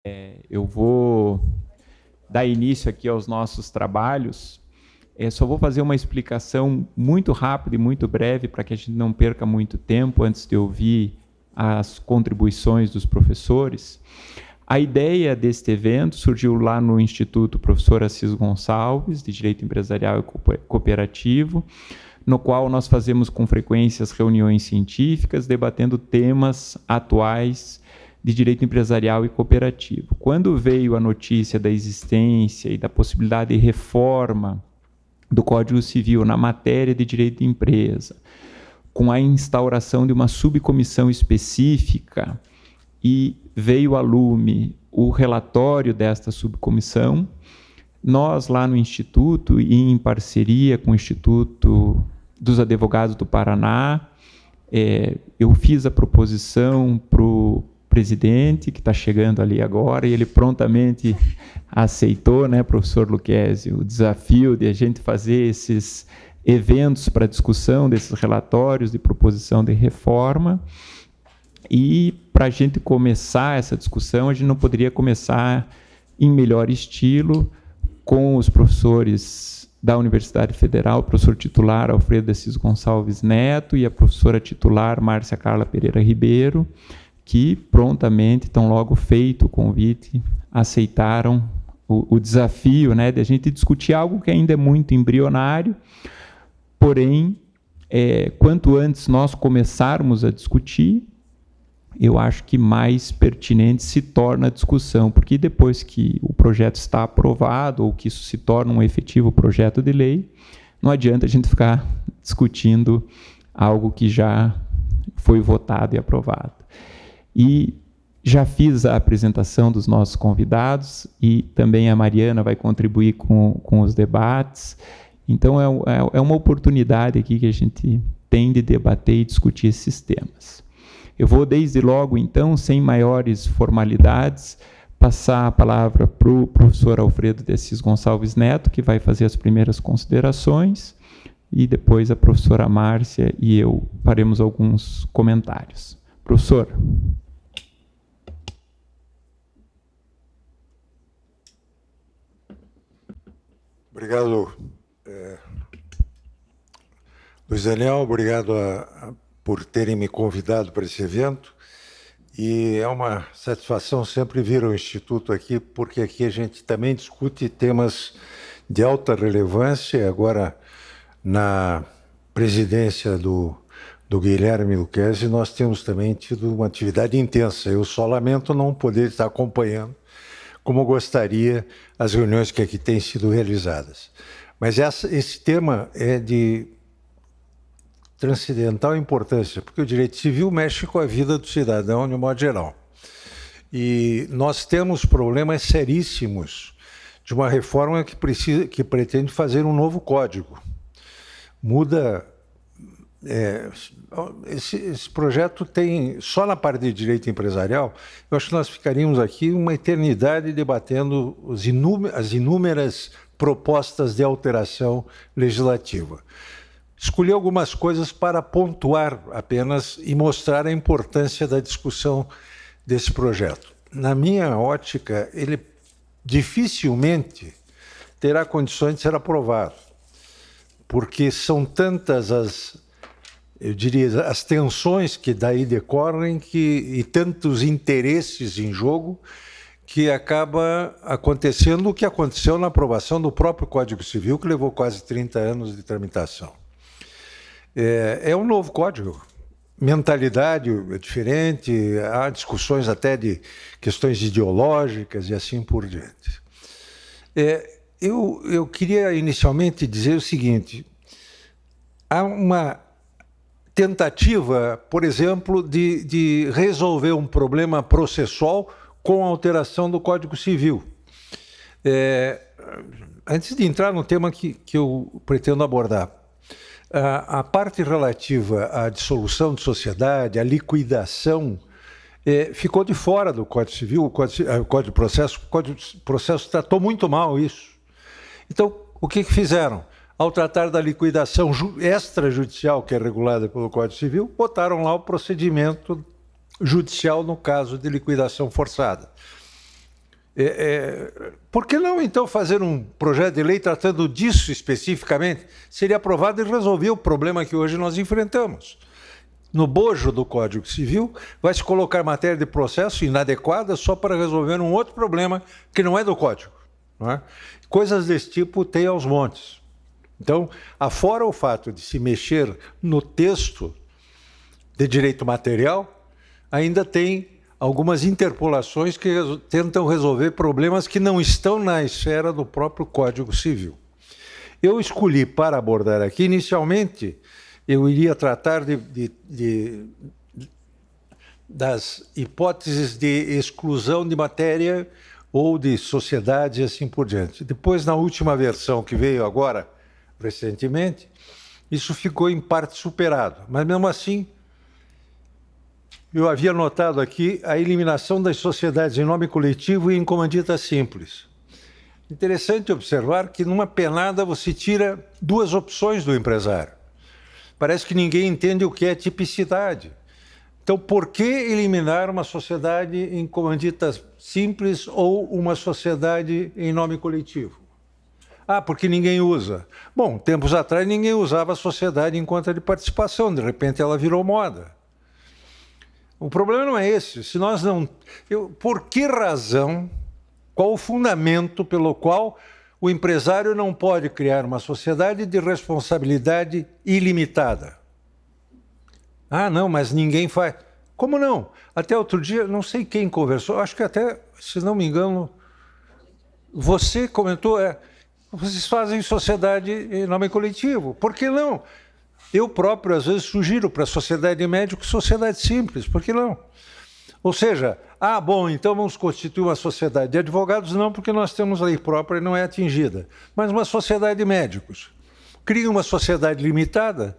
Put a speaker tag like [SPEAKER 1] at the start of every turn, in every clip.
[SPEAKER 1] Eu vou dar início aqui aos nossos trabalhos. Só vou fazer uma explicação muito rápida e muito breve para que a gente não perca muito tempo antes de ouvir as contribuições dos professores. A ideia deste evento surgiu lá no Instituto Professor Assis Gonçalves, de Direito Empresarial e Cooperativo, no qual nós fazemos com frequência reuniões científicas, debatendo temas atuais de direito empresarial e cooperativo. Quando veio a notícia da existência e da possibilidade de reforma do Código Civil na matéria de direito de empresa, com a instauração de uma subcomissão específica, e veio a lume o relatório desta subcomissão, nós lá no Instituto, e em parceria com o Instituto dos Advogados do Paraná, eu fiz a proposição para o presidente, que está chegando ali agora, e ele prontamente aceitou, né, professor Lucchesi, o desafio de a gente fazer esses eventos para discussão desses relatórios de proposição de reforma. E para a gente começar essa discussão, a gente não poderia começar em melhor estilo com os professores da Universidade Federal, o professor titular Alfredo de Assis Gonçalves Neto e a professora titular Márcia Carla Pereira Ribeiro, que prontamente, tão logo feito o convite, aceitaram o desafio, né, de a gente discutir algo que ainda é muito embrionário, porém, quanto antes nós começarmos a discutir, eu acho que mais pertinente se torna a discussão, porque depois que o projeto está aprovado, ou que isso se torna um efetivo projeto de lei, não adianta a gente ficar discutindo algo que já foi votado e aprovado. E já fiz a apresentação dos nossos convidados, e também a Mariana vai contribuir com os debates. Então, é uma oportunidade aqui que a gente tem de debater e discutir esses temas. Eu vou, desde logo, então, sem maiores formalidades, passar a palavra para o professor Alfredo de Assis Gonçalves Neto, que vai fazer as primeiras considerações, e depois a professora Márcia e eu faremos alguns comentários. Professor.
[SPEAKER 2] Obrigado, Luiz Daniel, obrigado por terem me convidado para esse evento. E é uma satisfação sempre vir ao Instituto aqui, porque aqui a gente também discute temas de alta relevância. Agora, na presidência do Guilherme Lucchesi, nós temos também tido uma atividade intensa. Eu só lamento não poder estar acompanhando, como gostaria, as reuniões que aqui têm sido realizadas. Mas esse tema é de transcendental importância, porque o direito civil mexe com a vida do cidadão de modo geral. E nós temos problemas seríssimos de uma reforma que pretende fazer um novo código. Muda... esse projeto tem, só na parte de direito empresarial, eu acho que nós ficaríamos aqui uma eternidade debatendo as inúmeras propostas de alteração legislativa. Escolhi algumas coisas para pontuar apenas e mostrar a importância da discussão desse projeto. Na minha ótica, ele dificilmente terá condições de ser aprovado, porque são tantas eu diria, as tensões que daí decorrem e tantos interesses em jogo, que acaba acontecendo o que aconteceu na aprovação do próprio Código Civil, que levou quase 30 anos de tramitação. É um novo código, mentalidade é diferente, há discussões até de questões ideológicas e assim por diante. Eu queria inicialmente dizer o seguinte: há uma tentativa, por exemplo, de resolver um problema processual com a alteração do Código Civil. Antes de entrar no tema que eu pretendo abordar, a parte relativa à dissolução de sociedade, à liquidação, ficou de fora do Código Civil, o Código de Processo. O Código de Processo tratou muito mal isso. Então, o que fizeram? Ao tratar da liquidação extrajudicial, que é regulada pelo Código Civil, botaram lá o procedimento judicial no caso de liquidação forçada. Por que não, então, fazer um projeto de lei tratando disso especificamente? Seria aprovado e resolver o problema que hoje nós enfrentamos. No bojo do Código Civil, vai se colocar matéria de processo inadequada só para resolver um outro problema que não é do Código. Não é? Coisas desse tipo tem aos montes. Então, afora o fato de se mexer no texto de direito material, ainda tem algumas interpolações que tentam resolver problemas que não estão na esfera do próprio Código Civil. Eu escolhi para abordar aqui, inicialmente, eu iria tratar das hipóteses de exclusão de matéria ou de sociedade e assim por diante. Depois, na última versão que veio agora, recentemente, isso ficou em parte superado. Mas, mesmo assim, eu havia notado aqui a eliminação das sociedades em nome coletivo e em comandita simples. Interessante observar que, numa penada, você tira duas opções do empresário. Parece que ninguém entende o que é tipicidade. Então, por que eliminar uma sociedade em comandita simples ou uma sociedade em nome coletivo? Ah, porque ninguém usa. Bom, tempos atrás ninguém usava a sociedade em conta de participação, de repente ela virou moda. O problema não é esse. Se nós não... por que razão, qual o fundamento pelo qual o empresário não pode criar uma sociedade de responsabilidade ilimitada? Ah, não, mas ninguém faz. Como não? Até outro dia, não sei quem conversou, acho que até, se não me engano, você comentou, vocês fazem sociedade em nome coletivo. Por que não? Eu próprio, às vezes, sugiro para a sociedade de médicos sociedade simples. Por que não? Ou seja, bom, então vamos constituir uma sociedade de advogados, não, porque nós temos lei própria e não é atingida. Mas uma sociedade de médicos. Cria uma sociedade limitada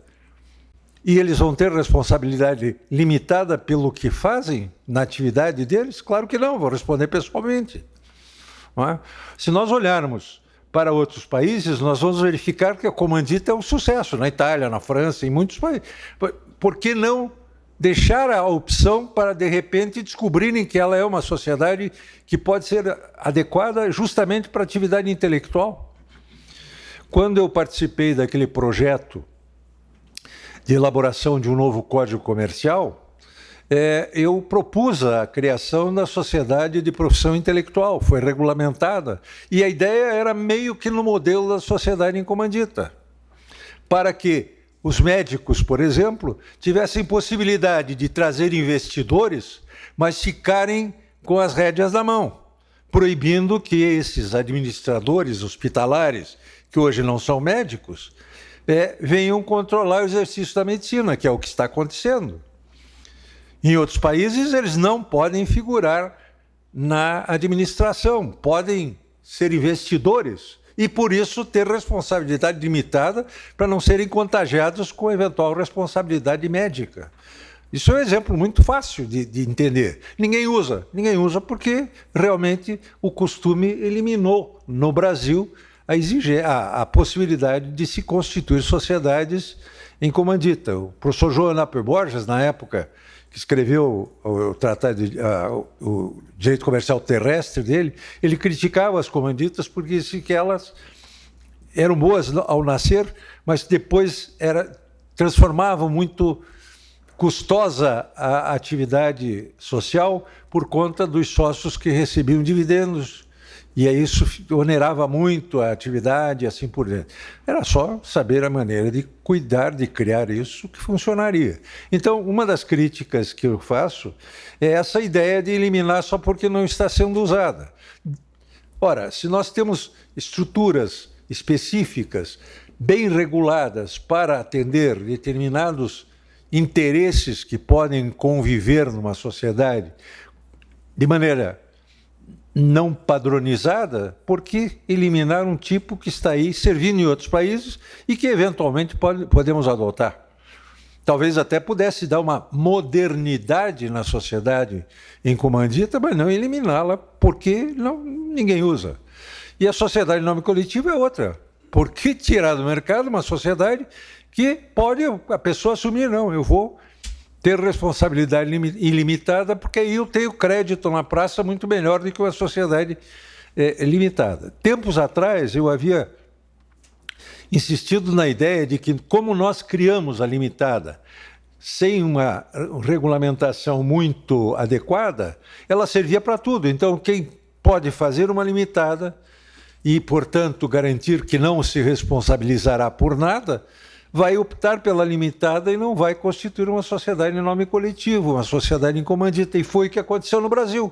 [SPEAKER 2] e eles vão ter responsabilidade limitada pelo que fazem na atividade deles? Claro que não, vou responder pessoalmente. Não é? Se nós olharmos para outros países, nós vamos verificar que a comandita é um sucesso, na Itália, na França, em muitos países. Por que não deixar a opção para, de repente, descobrirem que ela é uma sociedade que pode ser adequada justamente para a atividade intelectual? Quando eu participei daquele projeto de elaboração de um novo Código Comercial, eu propus a criação da sociedade de profissão intelectual, foi regulamentada, e a ideia era meio que no modelo da sociedade em comandita, para que os médicos, por exemplo, tivessem possibilidade de trazer investidores, mas ficarem com as rédeas na mão, proibindo que esses administradores hospitalares, que hoje não são médicos, venham controlar o exercício da medicina, que é o que está acontecendo. Em outros países, eles não podem figurar na administração, podem ser investidores e, por isso, ter responsabilidade limitada para não serem contagiados com eventual responsabilidade médica. Isso é um exemplo muito fácil de entender. Ninguém usa porque realmente o costume eliminou no Brasil a possibilidade de se constituir sociedades em comandita. O professor João Napo Borges, na época que escreveu o tratado o direito comercial terrestre dele, ele criticava as comanditas porque disse que elas eram boas ao nascer, mas depois transformavam muito custosa a atividade social por conta dos sócios que recebiam dividendos. E aí isso onerava muito a atividade e assim por diante. Era só saber a maneira de cuidar, de criar isso que funcionaria. Então, uma das críticas que eu faço é essa ideia de eliminar só porque não está sendo usada. Ora, se nós temos estruturas específicas, bem reguladas para atender determinados interesses que podem conviver numa sociedade de maneira não padronizada, por que eliminar um tipo que está aí servindo em outros países e que eventualmente podemos adotar? Talvez até pudesse dar uma modernidade na sociedade em comandita, mas não eliminá-la porque ninguém usa. E a sociedade em nome coletivo é outra. Por que tirar do mercado uma sociedade que pode a pessoa assumir? Não, eu vou ter responsabilidade ilimitada, porque aí eu tenho crédito na praça muito melhor do que uma sociedade limitada. Tempos atrás, eu havia insistido na ideia de que, como nós criamos a limitada sem uma regulamentação muito adequada, ela servia para tudo. Então, quem pode fazer uma limitada e, portanto, garantir que não se responsabilizará por nada, vai optar pela limitada e não vai constituir uma sociedade em nome coletivo, uma sociedade em comandita. E foi o que aconteceu no Brasil.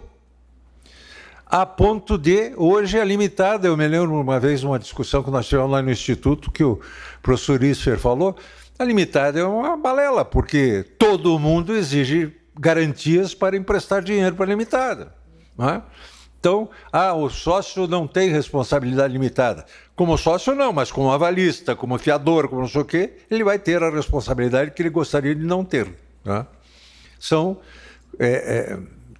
[SPEAKER 2] A ponto de, hoje, a limitada, eu me lembro uma vez uma discussão que nós tivemos lá no Instituto, que o professor Isfer falou, a limitada é uma balela, porque todo mundo exige garantias para emprestar dinheiro para a limitada. Não é? Então, o sócio não tem responsabilidade limitada. Como sócio não, mas como avalista, como fiador, como não sei o quê, ele vai ter a responsabilidade que ele gostaria de não ter. Né? São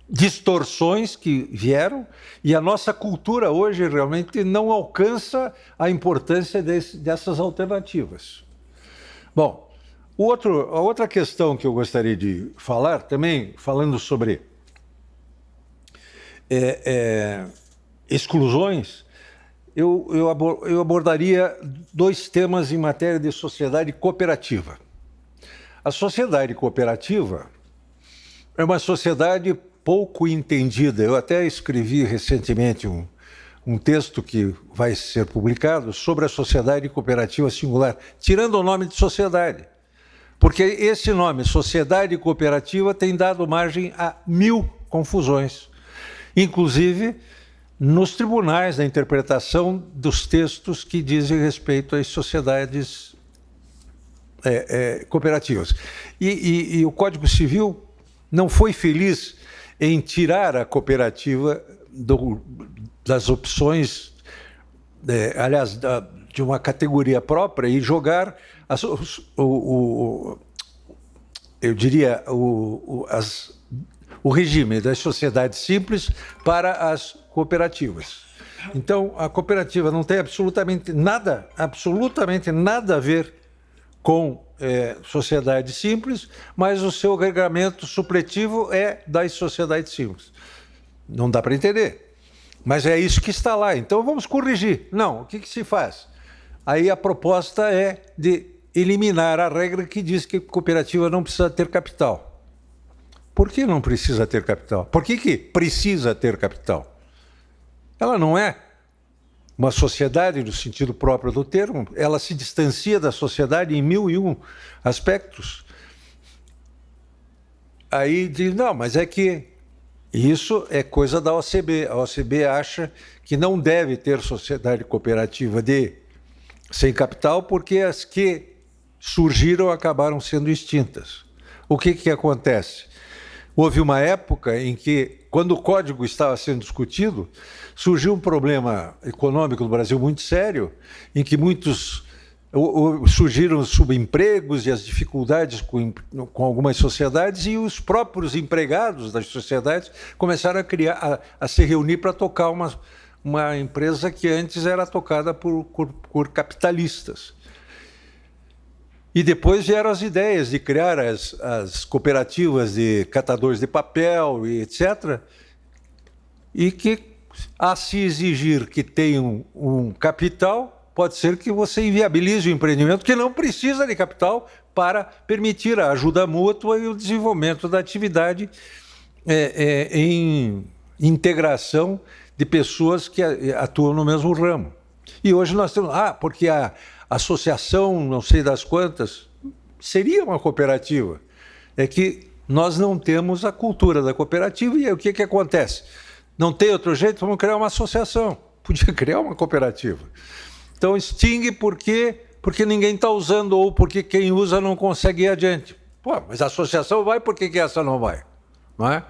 [SPEAKER 2] distorções que vieram e a nossa cultura hoje realmente não alcança a importância dessas alternativas. Bom, a outra questão que eu gostaria de falar, também falando sobre exclusões, eu abordaria dois temas em matéria de sociedade cooperativa. A sociedade cooperativa é uma sociedade pouco entendida. Eu até escrevi recentemente um texto que vai ser publicado sobre a sociedade cooperativa singular, tirando o nome de sociedade. Porque esse nome, sociedade cooperativa, tem dado margem a 1000 confusões. Inclusive nos tribunais da interpretação dos textos que dizem respeito às sociedades cooperativas. E o Código Civil não foi feliz em tirar a cooperativa das opções, aliás, de uma categoria própria e jogar, eu diria, o regime das sociedades simples para as cooperativas. Então, a cooperativa não tem absolutamente nada a ver com sociedade simples, mas o seu regramento supletivo é das sociedades simples. Não dá para entender, mas é isso que está lá. Então, vamos corrigir. Não, o que se faz? Aí a proposta é de eliminar a regra que diz que cooperativa não precisa ter capital. Por que não precisa ter capital? Por que precisa ter capital? Ela não é uma sociedade no sentido próprio do termo, ela se distancia da sociedade em 1001 aspectos. Aí diz, não, mas é que isso é coisa da OCB. A OCB acha que não deve ter sociedade cooperativa sem capital porque as que surgiram acabaram sendo extintas. O que acontece? Houve uma época em que, quando o Código estava sendo discutido, surgiu um problema econômico no Brasil muito sério, em que surgiram subempregos e as dificuldades com algumas sociedades, e os próprios empregados das sociedades começaram a se reunir para tocar uma empresa que antes era tocada por capitalistas. E depois vieram as ideias de criar as cooperativas de catadores de papel e etc. E que, a se exigir que tenham um capital, pode ser que você inviabilize o empreendimento que não precisa de capital para permitir a ajuda mútua e o desenvolvimento da atividade em integração de pessoas que atuam no mesmo ramo. E hoje nós temos... porque a associação, não sei das quantas, seria uma cooperativa. É que nós não temos a cultura da cooperativa e aí o que acontece? Não tem outro jeito, vamos criar uma associação. Podia criar uma cooperativa. Então extingue porque ninguém está usando ou porque quem usa não consegue ir adiante. Pô, mas a associação vai, por que essa não vai? Não é?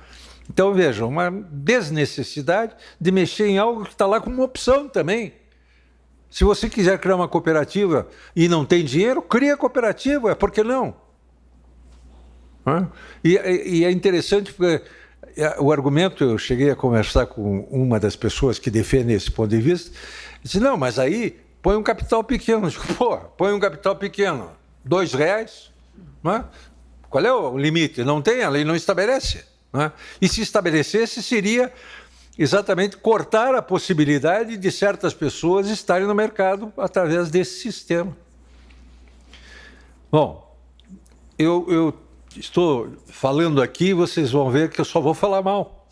[SPEAKER 2] Então vejam, uma desnecessidade de mexer em algo que está lá como opção também. Se você quiser criar uma cooperativa e não tem dinheiro, cria cooperativa, por que não? E é interessante porque o argumento, eu cheguei a conversar com uma das pessoas que defende esse ponto de vista, disse, não, mas aí põe um capital pequeno. Eu digo, põe um capital pequeno, R$2, não é? Qual é o limite? Não tem, a lei não estabelece. Né? E se estabelecesse, seria exatamente cortar a possibilidade de certas pessoas estarem no mercado através desse sistema. Bom, eu estou falando aqui, vocês vão ver que eu só vou falar mal.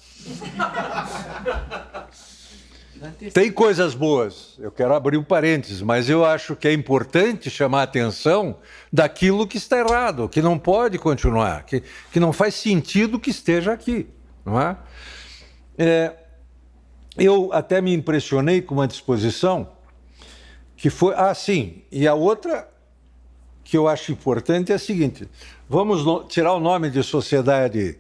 [SPEAKER 2] Tem coisas boas, eu quero abrir um parênteses, mas eu acho que é importante chamar a atenção daquilo que está errado, que não pode continuar, que não faz sentido que esteja aqui. Não é? Eu até me impressionei com uma disposição que foi... Ah, sim, e a outra que eu acho importante é a seguinte, vamos tirar o nome de sociedade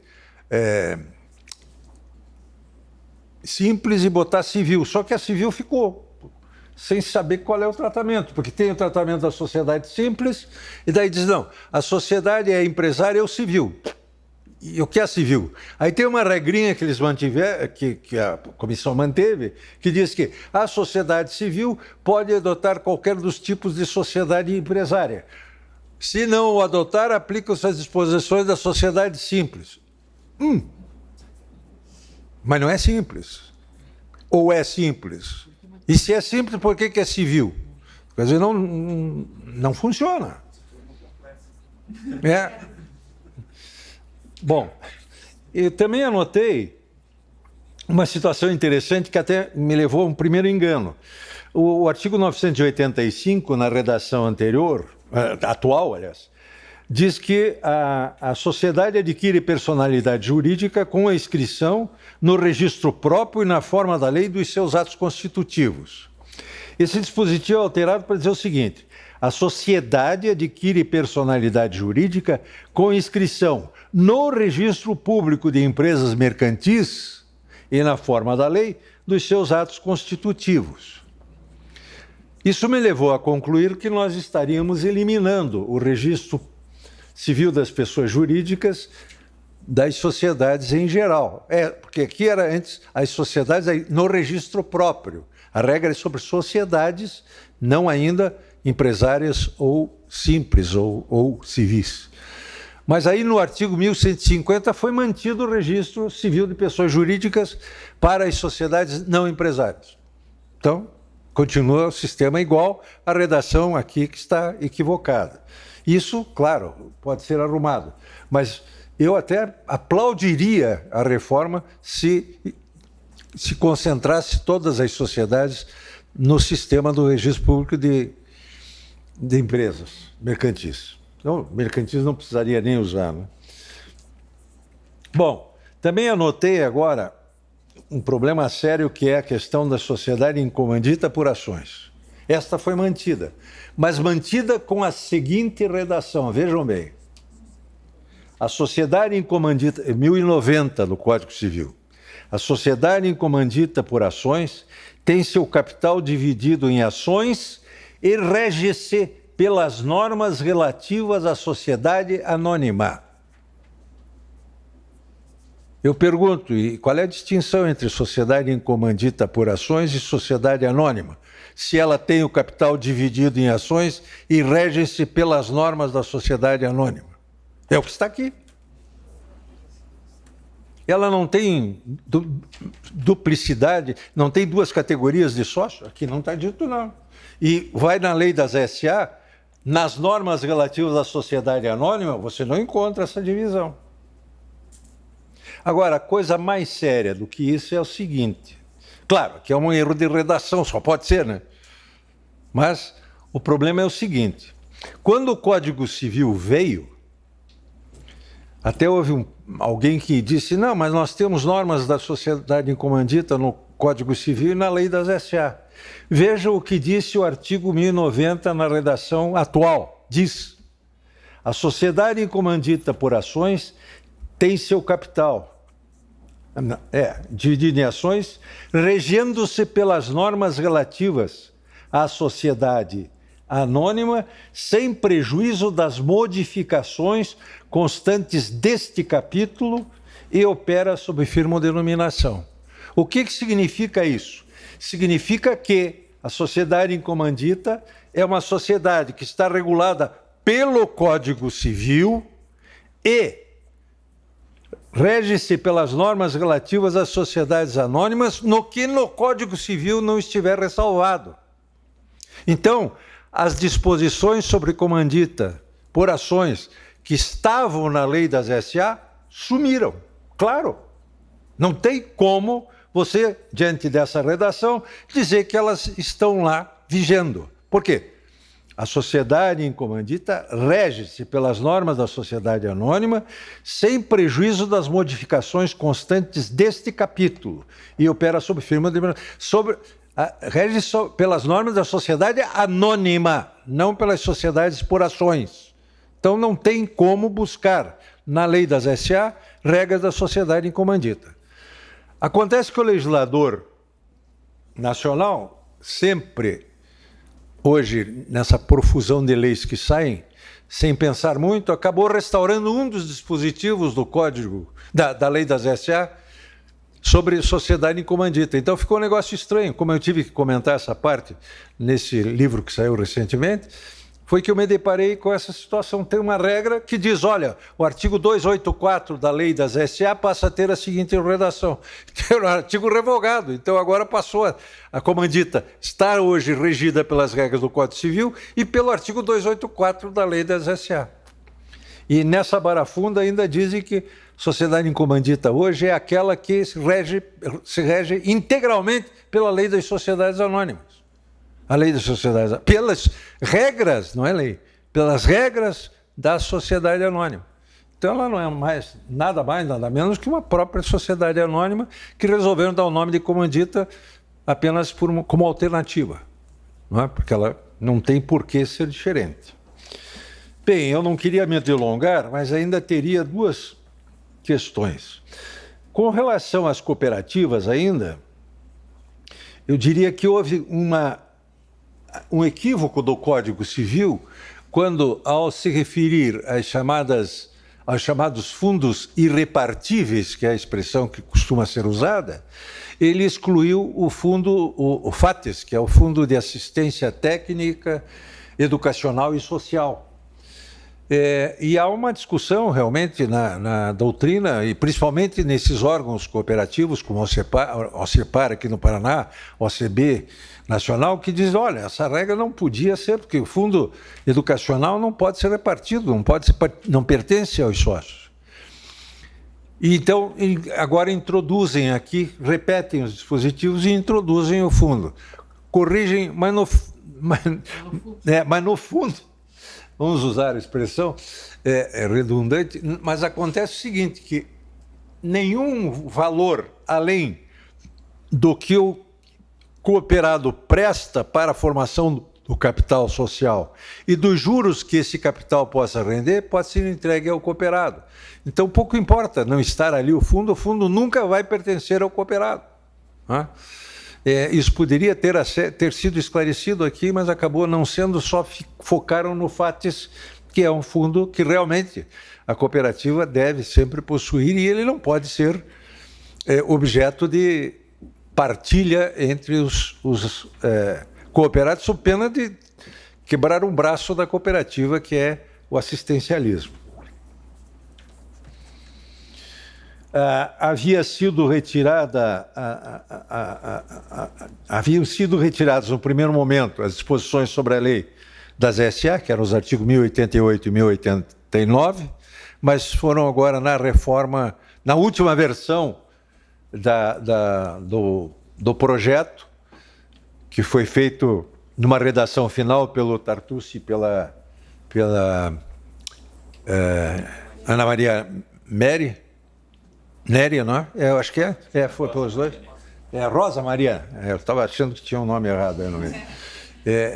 [SPEAKER 2] simples e botar civil, só que a civil ficou sem saber qual é o tratamento, porque tem o tratamento da sociedade simples, e daí diz, não, a sociedade é empresária ou civil. E o que é civil? Aí tem uma regrinha que eles mantiveram, que a comissão manteve, que diz que a sociedade civil pode adotar qualquer dos tipos de sociedade empresária. Se não o adotar, aplicam-se as disposições da sociedade simples. Mas não é simples. Ou é simples? E se é simples, por que é civil? Quer dizer, não funciona. Bom, eu também anotei uma situação interessante que até me levou a um primeiro engano. O artigo 985, na redação anterior, atual, aliás, diz que a sociedade adquire personalidade jurídica com a inscrição no registro próprio e na forma da lei dos seus atos constitutivos. Esse dispositivo é alterado para dizer o seguinte: a sociedade adquire personalidade jurídica com inscrição no registro público de empresas mercantis e na forma da lei dos seus atos constitutivos. Isso me levou a concluir que nós estaríamos eliminando o registro civil das pessoas jurídicas das sociedades em geral. Porque aqui era antes as sociedades no registro próprio. A regra é sobre sociedades, não ainda empresárias ou simples ou civis. Mas aí no artigo 1150 foi mantido o registro civil de pessoas jurídicas para as sociedades não empresárias. Então, continua o sistema igual, a redação aqui que está equivocada. Isso, claro, pode ser arrumado, mas eu até aplaudiria a reforma se concentrasse todas as sociedades no sistema do registro público de empresas mercantis. Então, mercantis não precisaria nem usar, né? Bom, também anotei agora um problema sério que é a questão da sociedade em comandita por ações. Esta foi mantida, mas mantida com a seguinte redação, vejam bem. A sociedade em comandita, 1090 do Código Civil, a sociedade em comandita por ações tem seu capital dividido em ações e rege-se pelas normas relativas à sociedade anônima. Eu pergunto, e qual é a distinção entre sociedade em comandita por ações e sociedade anônima? Se ela tem o capital dividido em ações e rege-se pelas normas da sociedade anônima. É o que está aqui. Ela não tem duplicidade, não tem duas categorias de sócio? Aqui não está dito, não. E vai na lei das SA, nas normas relativas à sociedade anônima, você não encontra essa divisão. Agora, a coisa mais séria do que isso é o seguinte. Claro, que é um erro de redação, só pode ser, né? Mas o problema é o seguinte. Quando o Código Civil veio, até houve alguém que disse, não, mas nós temos normas da sociedade em comandita no Código Civil e na lei das SA. Veja o que disse o artigo 1090 na redação atual. Diz, a sociedade em comandita por ações tem seu capital, dividido em ações, regendo-se pelas normas relativas à sociedade anônima, sem prejuízo das modificações constantes deste capítulo e opera sob firme denominação. O que significa isso? Significa que a sociedade em comandita é uma sociedade que está regulada pelo Código Civil e rege-se pelas normas relativas às sociedades anônimas, no que no Código Civil não estiver ressalvado. Então, as disposições sobre comandita por ações que estavam na lei das SA sumiram. Claro, não tem como você, diante dessa redação, dizer que elas estão lá vigendo. Por quê? A sociedade em comandita rege-se pelas normas da sociedade anônima, sem prejuízo das modificações constantes deste capítulo, e opera sob firma de... rege-se pelas normas da sociedade anônima, não pelas sociedades por ações. Então não tem como buscar na lei das SA regras da sociedade em comandita. Acontece que o legislador nacional sempre... hoje, nessa profusão de leis que saem, sem pensar muito, acabou restaurando um dos dispositivos do Código, da lei das SA, sobre sociedade em comandita. Então ficou um negócio estranho. Como eu tive que comentar essa parte nesse livro que saiu recentemente, foi que eu me deparei com essa situação. Tem uma regra que diz, olha, o artigo 284 da lei das SA passa a ter a seguinte redação. Tem um artigo revogado, então agora passou a comandita está hoje regida pelas regras do Código Civil e pelo artigo 284 da lei das SA. E nessa barafunda ainda dizem que sociedade em comandita hoje é aquela que se rege integralmente pela lei das sociedades anônimas. A lei das sociedades, pelas regras, não é lei, pelas regras da sociedade anônima. Então ela não é nada mais, nada menos que uma própria sociedade anônima que resolveram dar o nome de comandita apenas como alternativa, não é? Porque ela não tem por que ser diferente. Bem, eu não queria me delongar, mas ainda teria duas questões. Com relação às cooperativas ainda, eu diria que houve um equívoco do Código Civil quando, ao se referir aos chamados fundos irrepartíveis, que é a expressão que costuma ser usada, ele excluiu o fundo, o FATES, que é o Fundo de Assistência Técnica, Educacional e Social. E há uma discussão realmente na doutrina, e principalmente nesses órgãos cooperativos, como a OCEPAR aqui no Paraná, a OCB Nacional, que diz, olha, essa regra não podia ser, porque o fundo educacional não pode ser repartido, não pertence aos sócios. E então, agora introduzem aqui, repetem os dispositivos e introduzem o fundo. Corrigem, mas no fundo, vamos usar a expressão, é redundante, mas acontece o seguinte, que nenhum valor além do que o cooperado presta para a formação do capital social e dos juros que esse capital possa render, pode ser entregue ao cooperado. Então, pouco importa não estar ali o fundo nunca vai pertencer ao cooperado. Né? Isso poderia ter sido esclarecido aqui, mas acabou não sendo, só focaram no FATES, que é um fundo que realmente a cooperativa deve sempre possuir e ele não pode ser objeto de partilha entre os cooperados, sob pena de quebrar um braço da cooperativa, que é o assistencialismo. Haviam sido retirados no primeiro momento as disposições sobre a lei das SA, que eram os artigos 1088 e 1089, mas foram agora na reforma, na última versão do projeto, que foi feito numa redação final pelo Tartucci e pela Ana Maria Neri, não é? Eu acho que foi pelos dois. Rosa Maria, eu estava achando que tinha um nome errado aí no meio.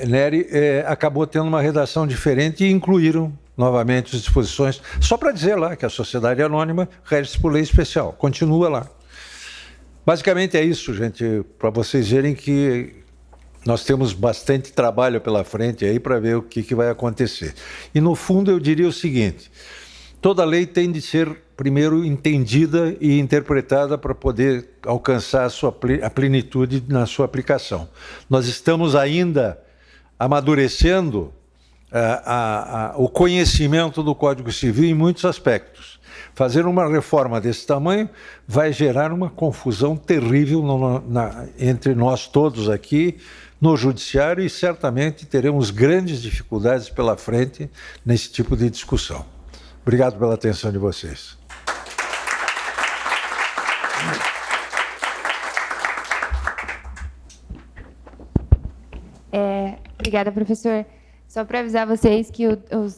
[SPEAKER 2] Neri acabou tendo uma redação diferente e incluíram novamente as disposições, só para dizer lá que a sociedade anônima rege-se por lei especial, continua lá. Basicamente é isso, gente, para vocês verem que nós temos bastante trabalho pela frente aí para ver o que vai acontecer. E no fundo eu diria o seguinte, toda lei tem de ser primeiro entendida e interpretada para poder alcançar a plenitude na sua aplicação. Nós estamos ainda amadurecendo o conhecimento do Código Civil em muitos aspectos. Fazer uma reforma desse tamanho vai gerar uma confusão terrível entre nós todos aqui no Judiciário, e certamente teremos grandes dificuldades pela frente nesse tipo de discussão. Obrigado pela atenção de vocês.
[SPEAKER 3] Obrigada, professor. Só para avisar vocês que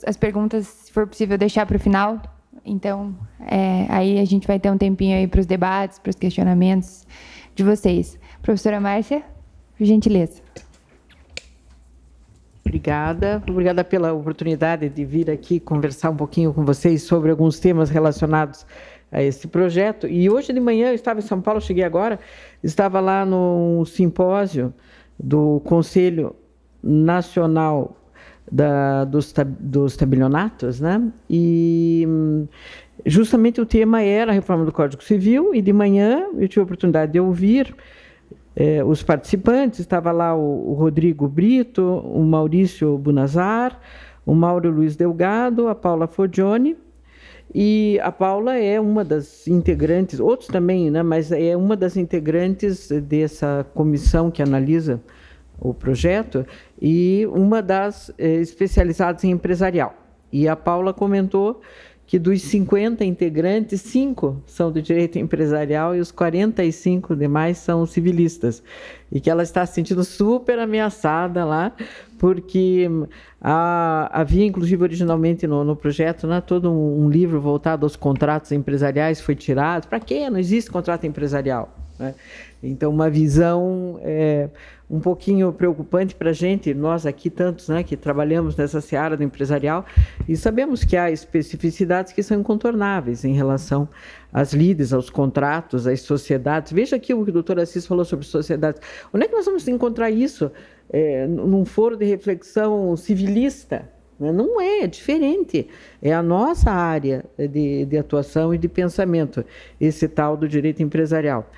[SPEAKER 3] as perguntas, se for possível, deixar para o final. Então, aí a gente vai ter um tempinho aí para os debates, para os questionamentos de vocês. Professora Márcia, por gentileza.
[SPEAKER 4] Obrigada pela oportunidade de vir aqui conversar um pouquinho com vocês sobre alguns temas relacionados a esse projeto. E hoje de manhã eu estava em São Paulo, cheguei agora, estava lá no simpósio do Conselho Nacional dos Tabelionatos, né? E justamente o tema era a reforma do Código Civil, e de manhã eu tive a oportunidade de ouvir os participantes. Estava lá o Rodrigo Brito, o Maurício Bunazar, o Mauro Luiz Delgado, a Paula Foggioni, e a Paula é uma das integrantes, outros também, né, mas é uma das integrantes dessa comissão que analisa o projeto, e uma das especializadas em empresarial. E a Paula comentou que dos 50 integrantes, 5 são do direito empresarial e os 45 demais são civilistas. E que ela está se sentindo super ameaçada lá, porque havia, inclusive, originalmente no projeto, né, todo um livro voltado aos contratos empresariais, foi tirado. Para quê? Não existe contrato empresarial, né? Então, uma visão um pouquinho preocupante para a gente, nós aqui tantos, né, que trabalhamos nessa seara do empresarial, e sabemos que há especificidades que são incontornáveis em relação às lides, aos contratos, às sociedades. Veja aqui o que o doutor Assis falou sobre sociedades. Onde é que nós vamos encontrar isso num foro de reflexão civilista? Não é diferente. É a nossa área de atuação e de pensamento, esse tal do direito empresarial.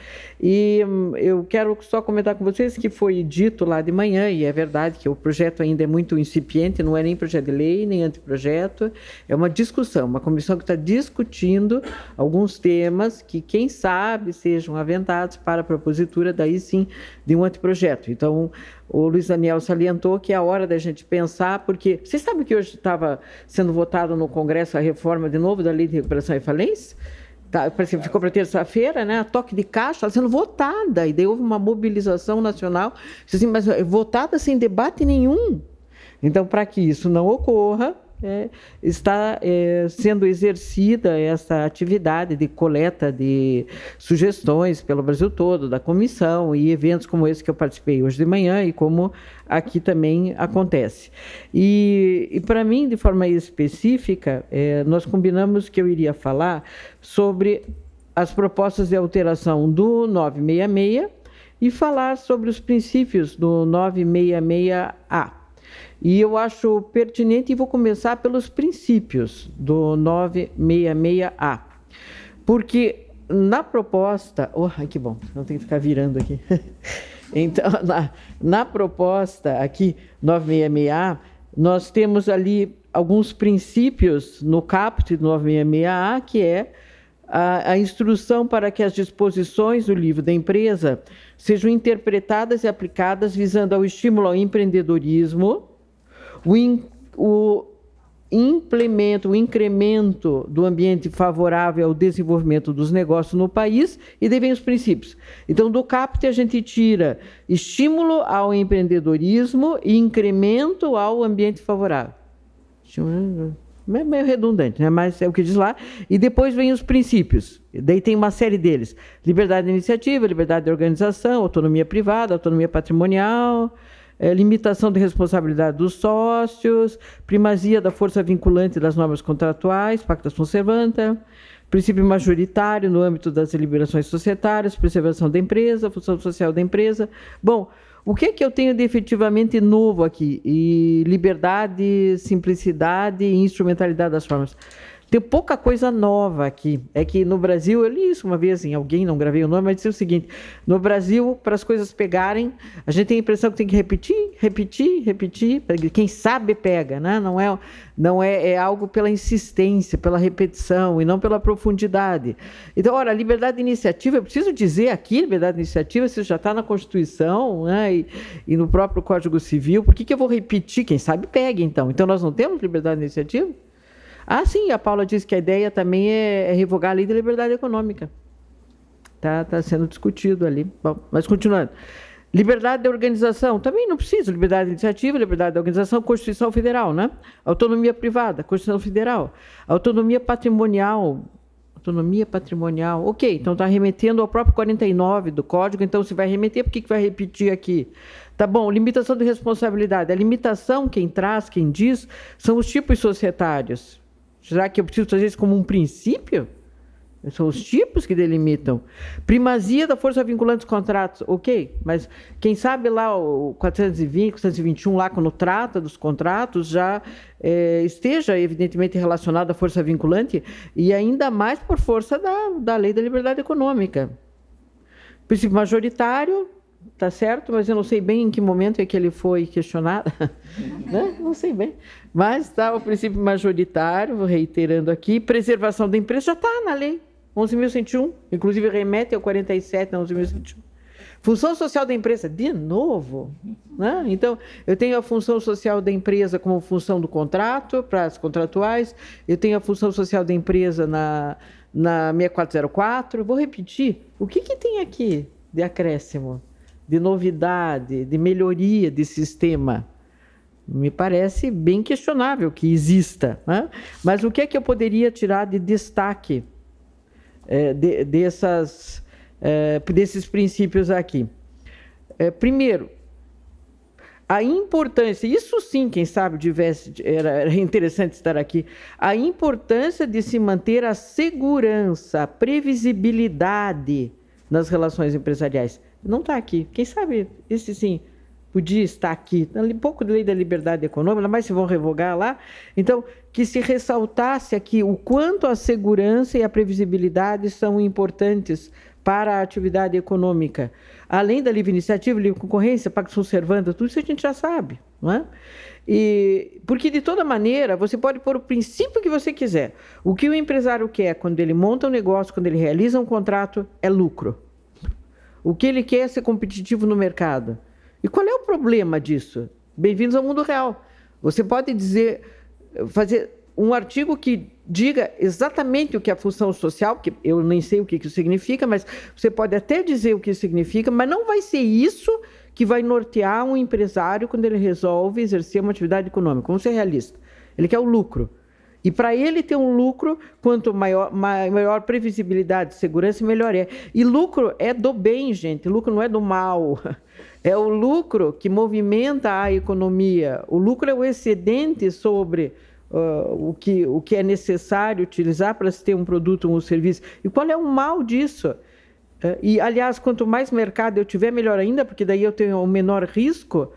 [SPEAKER 4] E eu quero só comentar com vocês que foi dito lá de manhã, e é verdade que o projeto ainda é muito incipiente, não é nem projeto de lei, nem anteprojeto, é uma discussão, uma comissão que está discutindo alguns temas que, quem sabe, sejam aventados para a propositura, daí sim, de um anteprojeto. Então, o Luiz Daniel salientou que é a hora da gente pensar, porque vocês sabem que hoje estava sendo votado no Congresso a reforma de novo da Lei de Recuperação e Falência? Ficou para terça-feira, né? A toque de caixa, está sendo votada, e daí houve uma mobilização nacional, assim, mas votada sem debate nenhum. Então, para que isso não ocorra, está sendo exercida essa atividade de coleta de sugestões pelo Brasil todo, da comissão, e eventos como esse que eu participei hoje de manhã, e como aqui também acontece. E para mim, de forma específica, nós combinamos que eu iria falar sobre as propostas de alteração do 966 e falar sobre os princípios do 966A. E eu acho pertinente, e vou começar pelos princípios do 966A. Porque na proposta... que bom, não tenho que ficar virando aqui. Então, na proposta aqui, 966A, nós temos ali alguns princípios no caput do 966A, que é a instrução para que as disposições do livro da empresa sejam interpretadas e aplicadas visando ao estímulo ao empreendedorismo, o incremento do ambiente favorável ao desenvolvimento dos negócios no país, e daí vem os princípios. Então, do caput a gente tira estímulo ao empreendedorismo e incremento ao ambiente favorável. É meio redundante, né? Mas é o que diz lá. E depois vem os princípios. Daí tem uma série deles. Liberdade de iniciativa, liberdade de organização, autonomia privada, autonomia patrimonial, limitação de responsabilidade dos sócios, primazia da força vinculante das normas contratuais, pactação servanda, princípio majoritário no âmbito das deliberações societárias, preservação da empresa, função social da empresa. Bom, o que é que eu tenho de efetivamente novo aqui? E liberdade, simplicidade e instrumentalidade das formas. tem pouca coisa nova aqui. É que no Brasil, eu li isso uma vez em alguém, não gravei o nome, mas disse o seguinte: no Brasil, para as coisas pegarem, a gente tem a impressão que tem que repetir, quem sabe pega, né? É algo pela insistência, pela repetição e não pela profundidade. Então, ora, a liberdade de iniciativa, eu preciso dizer aqui, liberdade de iniciativa, isso já está na Constituição, né? E no próprio Código Civil. Por que eu vou repetir? Quem sabe pega, então. Então, nós não temos liberdade de iniciativa? Ah, sim, a Paula disse que a ideia também é revogar a lei da liberdade econômica. Tá sendo discutido ali. Bom, mas continuando. Liberdade de organização, também não precisa. Liberdade de iniciativa, liberdade de organização, Constituição Federal, né? Autonomia privada, Constituição Federal. Autonomia patrimonial, ok, então está remetendo ao próprio 49 do Código, então se vai remeter, por que vai repetir aqui? Tá bom, limitação de responsabilidade. A limitação, quem traz, quem diz, são os tipos societários. Será que eu preciso trazer isso como um princípio? São os tipos que delimitam. Primazia da força vinculante dos contratos, ok, mas quem sabe lá o 420, 421, lá quando trata dos contratos, já esteja evidentemente relacionado à força vinculante e ainda mais por força da lei da liberdade econômica. Princípio majoritário, tá certo, mas eu não sei bem em que momento é que ele foi questionado. Né? Não sei bem. Mas está o princípio majoritário, vou reiterando aqui, preservação da empresa já está na lei. 11.101, inclusive remete ao 47 na 11.101. Função social da empresa, de novo. Né? Então, eu tenho a função social da empresa como função do contrato, para as contratuais, eu tenho a função social da empresa na 6404. Vou repetir, o que tem aqui de acréscimo, de novidade, de melhoria de sistema? Me parece bem questionável que exista. Né? Mas o que é que eu poderia tirar de destaque desses princípios aqui? Primeiro, a importância, isso sim, quem sabe era interessante estar aqui, a importância de se manter a segurança, a previsibilidade nas relações empresariais. Não está aqui. Quem sabe, esse sim, podia estar aqui. Um pouco de lei da liberdade econômica, mas se vão revogar lá. Então, que se ressaltasse aqui o quanto a segurança e a previsibilidade são importantes para a atividade econômica. Além da livre iniciativa, livre concorrência, pacto sunt servanda, tudo isso a gente já sabe. Não é? Porque, de toda maneira, você pode pôr o princípio que você quiser. O que o empresário quer quando ele monta um negócio, quando ele realiza um contrato, é lucro. O que ele quer é ser competitivo no mercado. E qual é o problema disso? Bem-vindos ao mundo real. Você pode fazer um artigo que diga exatamente o que é a função social, que eu nem sei o que isso significa, mas você pode até dizer o que isso significa, mas não vai ser isso que vai nortear um empresário quando ele resolve exercer uma atividade econômica. Vamos ser realistas. Ele quer o lucro. E para ele ter um lucro, quanto maior previsibilidade, segurança, melhor é. E lucro é do bem, gente. Lucro não é do mal. É o lucro que movimenta a economia. O lucro é o excedente sobre o que é necessário utilizar para se ter um produto ou um serviço. E qual é o mal disso? E, aliás, quanto mais mercado eu tiver, melhor ainda, porque daí eu tenho o menor risco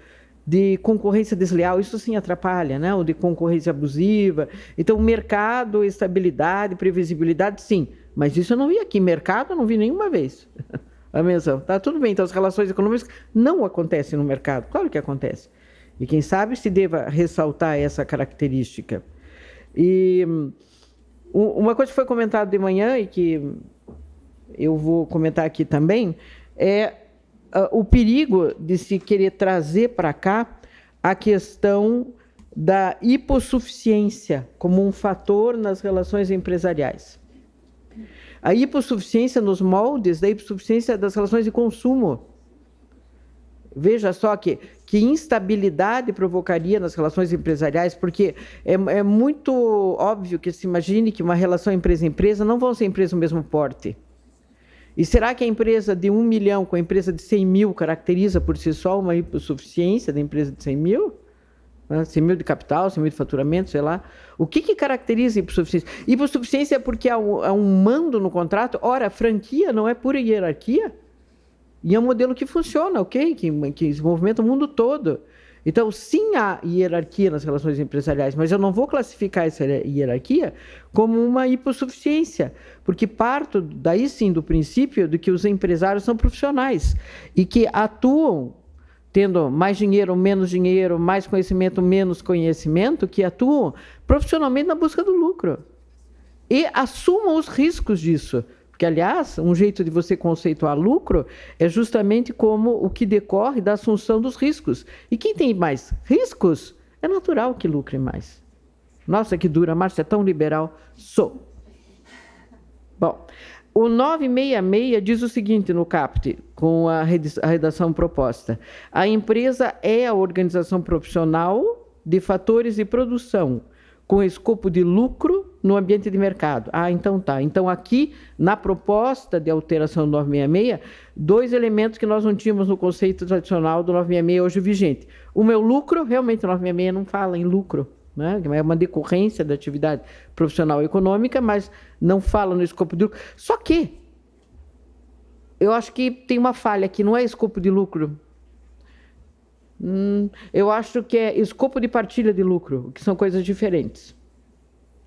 [SPEAKER 4] de concorrência desleal. Isso sim atrapalha, né? Ou de concorrência abusiva. Então, mercado, estabilidade, previsibilidade, sim. Mas isso eu não vi aqui. Mercado eu não vi nenhuma vez. A menção. Tá tudo bem. Então, as relações econômicas não acontecem no mercado. Claro que acontece. E quem sabe se deva ressaltar essa característica. E uma coisa que foi comentada de manhã e que eu vou comentar aqui também é o perigo de se querer trazer para cá a questão da hipossuficiência como um fator nas relações empresariais. A hipossuficiência nos moldes da hipossuficiência das relações de consumo. Veja só que instabilidade provocaria nas relações empresariais, porque é muito óbvio que se imagine que uma relação empresa-empresa não vão ser empresas do mesmo porte. E será que a empresa de 1 milhão com a empresa de 100 mil caracteriza por si só uma hipossuficiência da empresa de 100 mil? 100 mil de capital, 100 mil de faturamento, sei lá. O que caracteriza a hipossuficiência? Hipossuficiência é porque há um mando no contrato. Ora, franquia não é pura hierarquia? E é um modelo que funciona, ok? Que se movimenta o mundo todo. Então, sim, há hierarquia nas relações empresariais, mas eu não vou classificar essa hierarquia como uma hipossuficiência, porque parto, daí sim, do princípio de que os empresários são profissionais e que atuam tendo mais dinheiro, menos dinheiro, mais conhecimento, menos conhecimento, que atuam profissionalmente na busca do lucro. E assumam os riscos disso. Porque, aliás, um jeito de você conceituar lucro é justamente como o que decorre da assunção dos riscos. E quem tem mais riscos, é natural que lucre mais. Nossa, que dura, Márcia, é tão liberal. Sou. Bom, o 966 diz o seguinte no CAPT, com a redação proposta. A empresa é a organização profissional de fatores de produção, com escopo de lucro no ambiente de mercado. Ah, então tá. Então, aqui, na proposta de alteração do 966, 2 elementos que nós não tínhamos no conceito tradicional do 966 hoje vigente. O meu lucro, realmente, o 966 não fala em lucro, né? É uma decorrência da atividade profissional e econômica, mas não fala no escopo de lucro. Só que, eu acho que tem uma falha aqui, não é escopo de lucro. Eu acho que é escopo de partilha de lucro, que são coisas diferentes.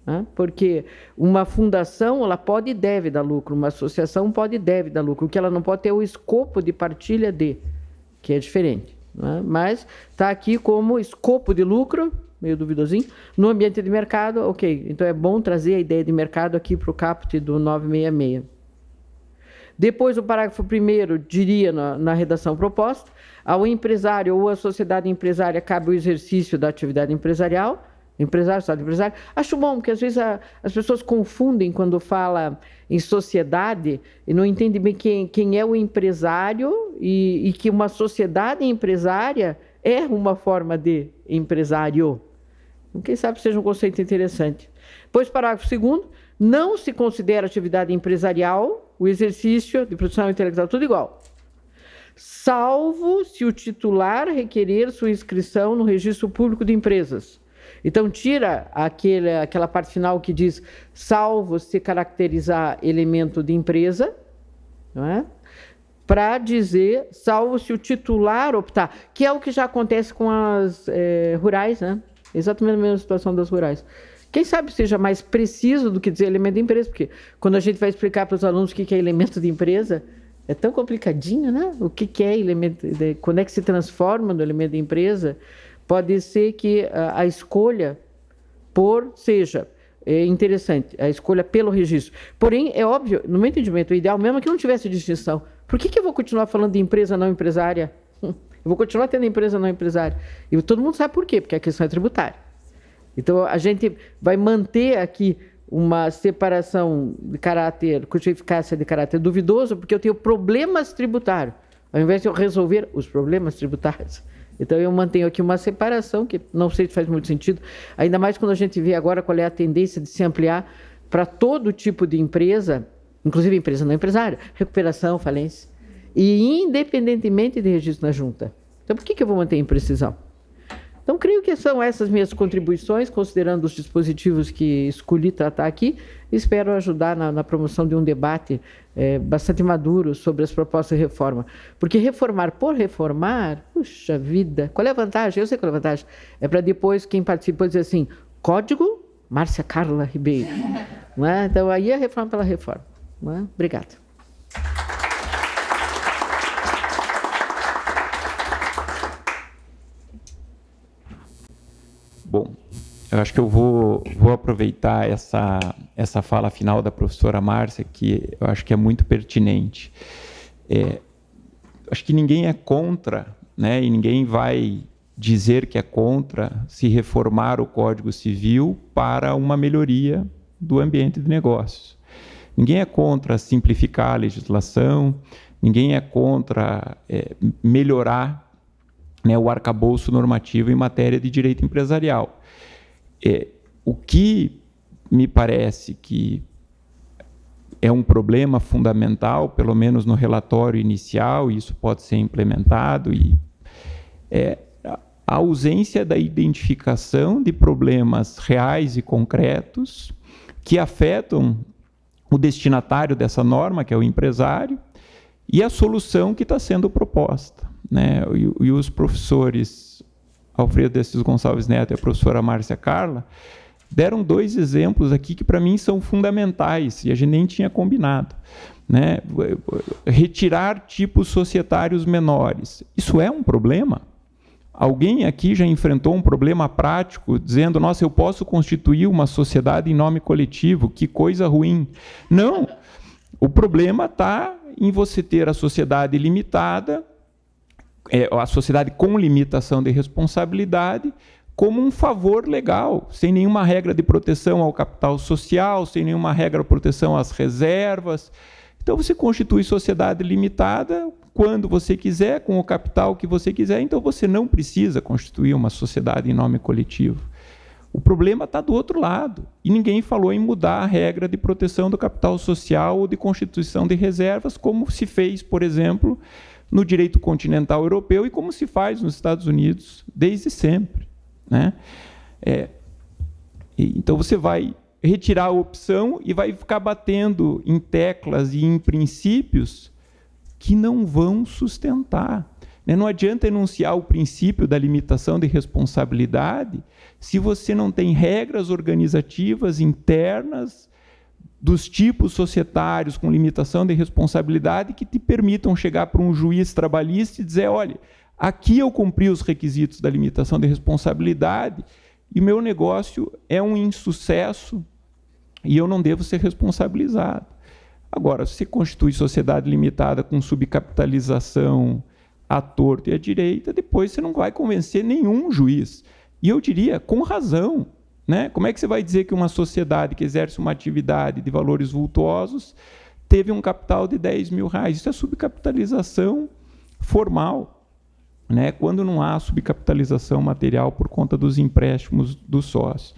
[SPEAKER 4] Né? Porque uma fundação, ela pode e deve dar lucro, uma associação pode e deve dar lucro, o que ela não pode ter é o escopo de partilha de, que é diferente. Né? Mas está aqui como escopo de lucro, meio duvidosinho, no ambiente de mercado, ok. Então é bom trazer a ideia de mercado aqui para o CAPT do 966. Depois, o parágrafo 1º diria na redação proposta, ao empresário ou à sociedade empresária cabe o exercício da atividade empresarial, empresário, estado empresário. Acho bom, porque às vezes as pessoas confundem quando fala em sociedade e não entendem bem quem é o empresário e que uma sociedade empresária é uma forma de empresário. Quem sabe seja um conceito interessante. Depois, parágrafo 2º, não se considera atividade empresarial o exercício de produção intelectual, tudo igual, salvo se o titular requerer sua inscrição no registro público de empresas. Então, tira aquela parte final que diz salvo se caracterizar elemento de empresa, não é? Para dizer salvo se o titular optar, que é o que já acontece com as rurais, né? Exatamente a mesma situação das rurais. Quem sabe seja mais preciso do que dizer elemento de empresa, porque quando a gente vai explicar para os alunos o que é elemento de empresa, é tão complicadinho, né? O que é elemento, quando é que se transforma no elemento de empresa, pode ser que a escolha seja interessante, a escolha pelo registro. Porém, é óbvio, no meu entendimento, o ideal mesmo é que não tivesse distinção. Por que eu vou continuar falando de empresa não empresária? Eu vou continuar tendo empresa não empresária. E todo mundo sabe por quê, porque a questão é tributária. Então, a gente vai manter aqui uma separação de caráter, custo-eficácia de caráter duvidoso, porque eu tenho problemas tributários, ao invés de eu resolver os problemas tributários. Então, eu mantenho aqui uma separação, que não sei se faz muito sentido, ainda mais quando a gente vê agora qual é a tendência de se ampliar para todo tipo de empresa, inclusive empresa não empresária, recuperação, falência, e independentemente de registro na junta. Então, por que eu vou manter imprecisão? Então, creio que são essas minhas contribuições, considerando os dispositivos que escolhi tratar aqui. Espero ajudar na promoção de um debate bastante maduro sobre as propostas de reforma. Porque reformar por reformar, puxa vida, qual é a vantagem? Eu sei qual é a vantagem. É para depois quem participou dizer assim, código Márcia Carla Ribeiro. Não é? Então, aí é a reforma pela reforma. Não é? Obrigada.
[SPEAKER 1] Bom, eu acho que eu vou aproveitar essa fala final da professora Márcia, que eu acho que é muito pertinente. Acho que ninguém é contra, né, e ninguém vai dizer que é contra se reformar o Código Civil para uma melhoria do ambiente de negócios. Ninguém é contra simplificar a legislação, ninguém é contra melhorar, né, o arcabouço normativo em matéria de direito empresarial. O que me parece que é um problema fundamental, pelo menos no relatório inicial, e isso pode ser implementado, é a ausência da identificação de problemas reais e concretos que afetam o destinatário dessa norma, que é o empresário, e a solução que está sendo proposta, né? E os professores, Alfredo Destes Gonçalves Neto e a professora Márcia Carla, deram 2 exemplos aqui que, para mim, são fundamentais, e a gente nem tinha combinado. Né? Retirar tipos societários menores. Isso é um problema? Alguém aqui já enfrentou um problema prático, dizendo, nossa, eu posso constituir uma sociedade em nome coletivo, que coisa ruim. Não. O problema está em você ter a sociedade limitada, a sociedade com limitação de responsabilidade, como um favor legal, sem nenhuma regra de proteção ao capital social, sem nenhuma regra de proteção às reservas. Então, você constitui sociedade limitada quando você quiser, com o capital que você quiser, então você não precisa constituir uma sociedade em nome coletivo. O problema está do outro lado, e ninguém falou em mudar a regra de proteção do capital social ou de constituição de reservas, como se fez, por exemplo, no direito continental europeu e como se faz nos Estados Unidos desde sempre. Né? Então, você vai retirar a opção e vai ficar batendo em teclas e em princípios que não vão sustentar. Não adianta enunciar o princípio da limitação de responsabilidade se você não tem regras organizativas internas dos tipos societários com limitação de responsabilidade que te permitam chegar para um juiz trabalhista e dizer, olha, aqui eu cumpri os requisitos da limitação de responsabilidade e meu negócio é um insucesso e eu não devo ser responsabilizado. Agora, se você constitui sociedade limitada com subcapitalização à torto e à direita, depois você não vai convencer nenhum juiz. E eu diria, com razão. Né? Como é que você vai dizer que uma sociedade que exerce uma atividade de valores vultuosos teve um capital de R$10.000? Isso é subcapitalização formal, né? Quando não há subcapitalização material por conta dos empréstimos do sócio.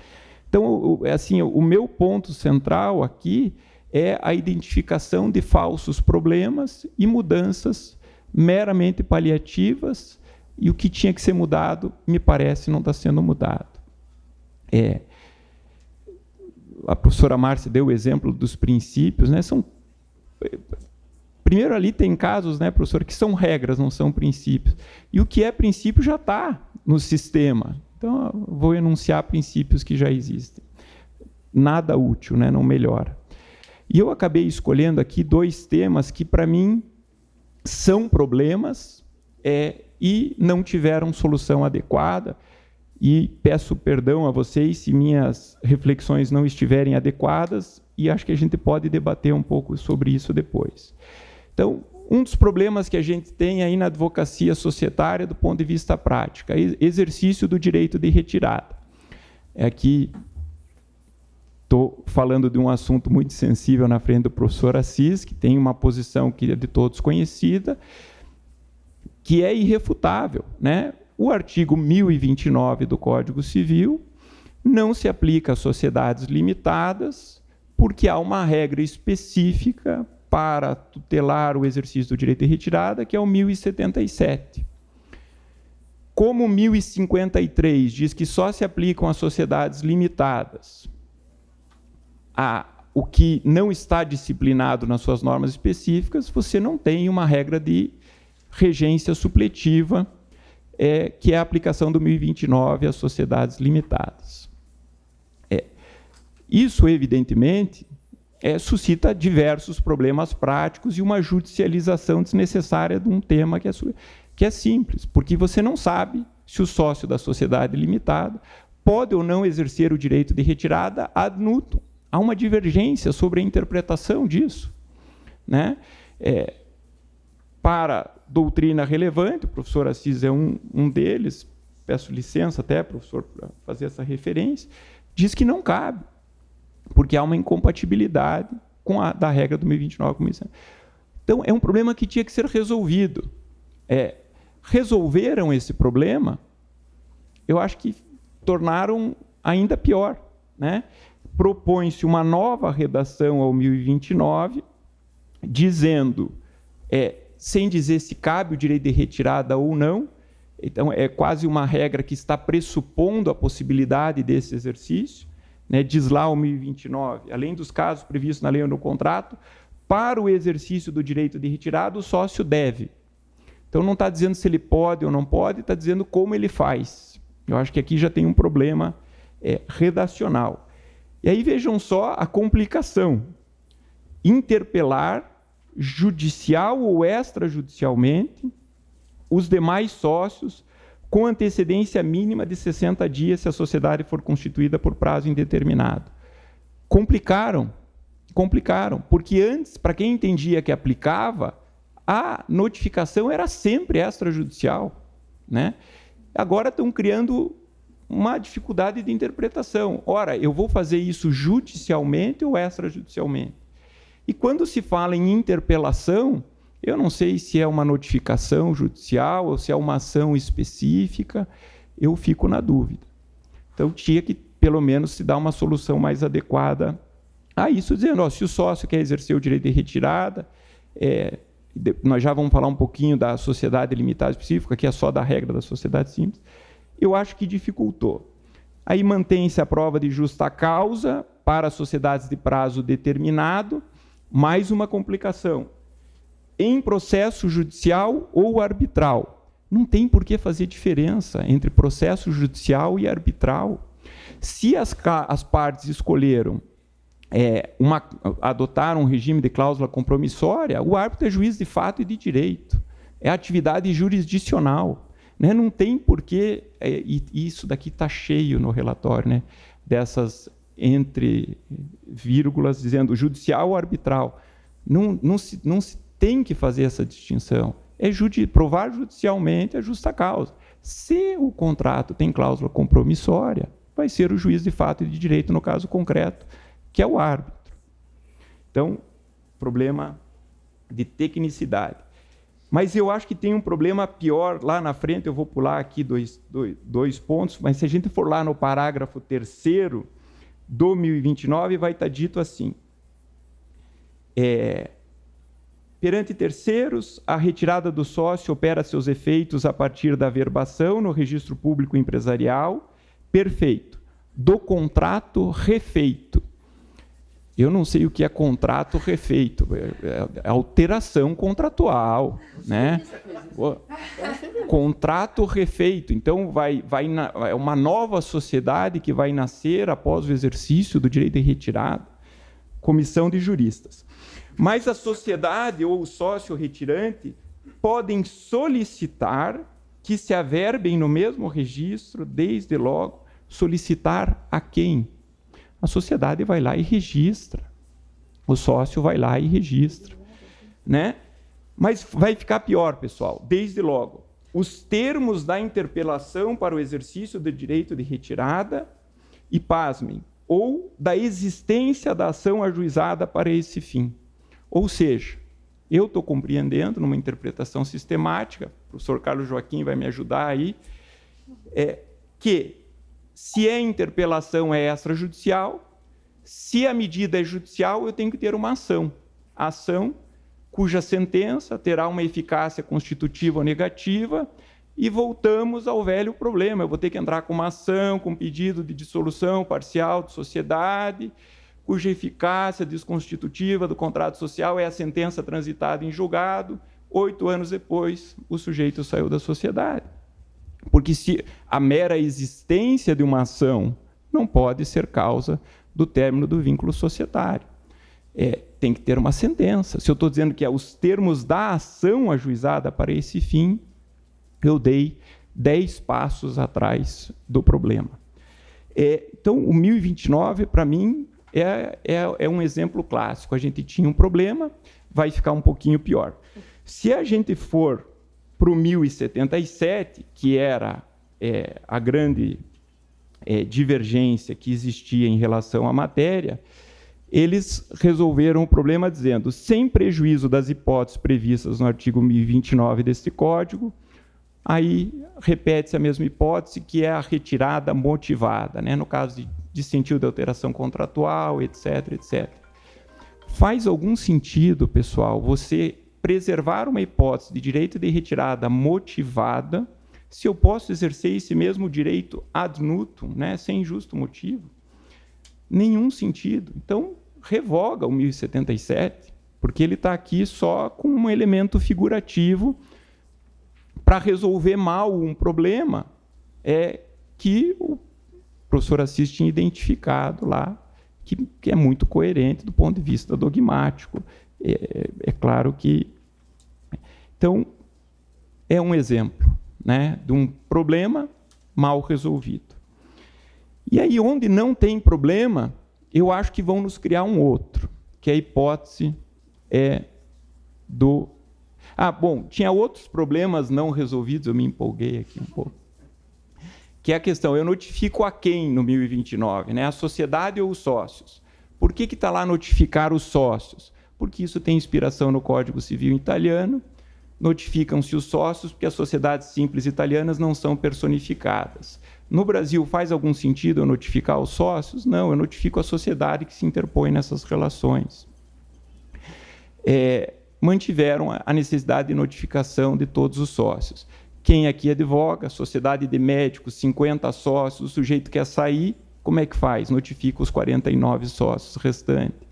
[SPEAKER 1] Então, assim, o meu ponto central aqui é a identificação de falsos problemas e mudanças meramente paliativas, e o que tinha que ser mudado, me parece, não está sendo mudado. A professora Márcia deu o exemplo dos princípios, né? Primeiro, ali tem casos, né, professor, que são regras, não são princípios. E o que é princípio já está no sistema. Então, eu vou enunciar princípios que já existem. Nada útil, né? Não melhora. E eu acabei escolhendo aqui 2 temas que, para mim, são problemas e não tiveram solução adequada. E peço perdão a vocês se minhas reflexões não estiverem adequadas, e acho que a gente pode debater um pouco sobre isso depois. Então, um dos problemas que a gente tem aí na advocacia societária, do ponto de vista prático, é exercício do direito de retirada. Aqui estou falando de um assunto muito sensível na frente do professor Assis, que tem uma posição que é de todos conhecida, que é irrefutável, né? O artigo 1029 do Código Civil não se aplica a sociedades limitadas, porque há uma regra específica para tutelar o exercício do direito de retirada, que é o 1077. Como o 1053 diz que só se aplicam a sociedades limitadas o que não está disciplinado nas suas normas específicas, você não tem uma regra de regência supletiva, que é a aplicação do 1029 às sociedades limitadas. Isso, evidentemente, suscita diversos problemas práticos e uma judicialização desnecessária de um tema que é simples, porque você não sabe se o sócio da sociedade limitada pode ou não exercer o direito de retirada ad nutum. Há uma divergência sobre a interpretação disso. Né? Para doutrina relevante, o professor Assis é um deles, peço licença até, professor, para fazer essa referência, diz que não cabe, porque há uma incompatibilidade com da regra do 1029. Então, é um problema que tinha que ser resolvido. Resolveram esse problema, eu acho que tornaram ainda pior. Né? Propõe-se uma nova redação ao 1029, dizendo, sem dizer se cabe o direito de retirada ou não, então é quase uma regra que está pressupondo a possibilidade desse exercício, né? Diz lá o 1029, além dos casos previstos na lei ou no contrato, para o exercício do direito de retirada, o sócio deve. Então não está dizendo se ele pode ou não pode, está dizendo como ele faz. Eu acho que aqui já tem um problema redacional. E aí vejam só a complicação. Interpelar judicial ou extrajudicialmente os demais sócios com antecedência mínima de 60 dias se a sociedade for constituída por prazo indeterminado. Complicaram, porque antes, para quem entendia que aplicava, a notificação era sempre extrajudicial, né? Agora estão criando uma dificuldade de interpretação. Ora, eu vou fazer isso judicialmente ou extrajudicialmente? E quando se fala em interpelação, eu não sei se é uma notificação judicial ou se é uma ação específica, eu fico na dúvida. Então, tinha que, pelo menos, se dar uma solução mais adequada a isso, dizendo, ó, se o sócio quer exercer o direito de retirada, nós já vamos falar um pouquinho da sociedade limitada específica, que é só da regra da sociedade simples, eu acho que dificultou. Aí mantém-se a prova de justa causa para sociedades de prazo determinado, mais uma complicação. Em processo judicial ou arbitral. Não tem por que fazer diferença entre processo judicial e arbitral. Se as partes escolheram adotar um regime de cláusula compromissória, o árbitro é juiz de fato e de direito. É atividade jurisdicional. Né? Não tem porquê, isso daqui está cheio no relatório, né? Dessas entre vírgulas, dizendo judicial ou arbitral. Não se tem que fazer essa distinção. Provar judicialmente a justa causa. Se o contrato tem cláusula compromissória, vai ser o juiz de fato e de direito, no caso concreto, que é o árbitro. Então, problema de tecnicidade. Mas eu acho que tem um problema pior lá na frente, eu vou pular aqui dois pontos, mas se a gente for lá no parágrafo 3º do 1029, vai estar dito assim: perante terceiros, a retirada do sócio opera seus efeitos a partir da averbação no registro público empresarial, perfeito, do contrato refeito. Eu não sei o que é contrato refeito, é alteração contratual, né? Contrato refeito. Então, é uma nova sociedade que vai nascer após o exercício do direito de retirada, comissão de juristas. Mas a sociedade ou o sócio retirante podem solicitar que se averbem no mesmo registro, desde logo, solicitar a quem? A sociedade vai lá e registra. O sócio vai lá e registra. Né? Mas vai ficar pior, pessoal. Desde logo, os termos da interpelação para o exercício do direito de retirada e, pasmem, ou da existência da ação ajuizada para esse fim. Ou seja, eu estou compreendendo, numa interpretação sistemática, o professor Carlos Joaquim vai me ajudar aí, que se a interpelação é extrajudicial, se a medida é judicial, eu tenho que ter uma ação. Ação cuja sentença terá uma eficácia constitutiva ou negativa, e voltamos ao velho problema. Eu vou ter que entrar com uma ação, com pedido de dissolução parcial de sociedade, cuja eficácia desconstitutiva do contrato social é a sentença transitada em julgado. 8 anos depois, o sujeito saiu da sociedade. Porque se a mera existência de uma ação não pode ser causa do término do vínculo societário. Tem que ter uma sentença. Se eu estou dizendo que os termos da ação ajuizada para esse fim, eu dei 10 passos atrás do problema. Então, o 1029, para mim, é um exemplo clássico. A gente tinha um problema, vai ficar um pouquinho pior. Se a gente for para o 1077, que era a grande divergência que existia em relação à matéria, eles resolveram o problema dizendo, sem prejuízo das hipóteses previstas no artigo 1029 deste Código, aí repete-se a mesma hipótese, que é a retirada motivada, né? No caso de sentido de alteração contratual, etc., etc. Faz algum sentido, pessoal, você preservar uma hipótese de direito de retirada motivada, se eu posso exercer esse mesmo direito ad nutum, né, sem justo motivo? Nenhum sentido. Então, revoga o 1077, porque ele está aqui só com um elemento figurativo para resolver mal um problema que o professor Assis tinha identificado lá, que é muito coerente do ponto de vista dogmático. É claro que... Então, é um exemplo, né, de um problema mal resolvido. E aí, onde não tem problema, eu acho que vão nos criar um outro, que a hipótese é do... bom, tinha outros problemas não resolvidos, eu me empolguei aqui um pouco, que é a questão, eu notifico a quem no 1029, né? A sociedade ou os sócios? Por que está lá notificar os sócios? Porque isso tem inspiração no Código Civil italiano, notificam-se os sócios porque as sociedades simples italianas não são personificadas. No Brasil, faz algum sentido eu notificar os sócios? Não, eu notifico a sociedade que se interpõe nessas relações. Mantiveram a necessidade de notificação de todos os sócios. Quem aqui advoga, sociedade de médicos, 50 sócios, o sujeito quer sair, como é que faz? Notifica os 49 sócios restantes.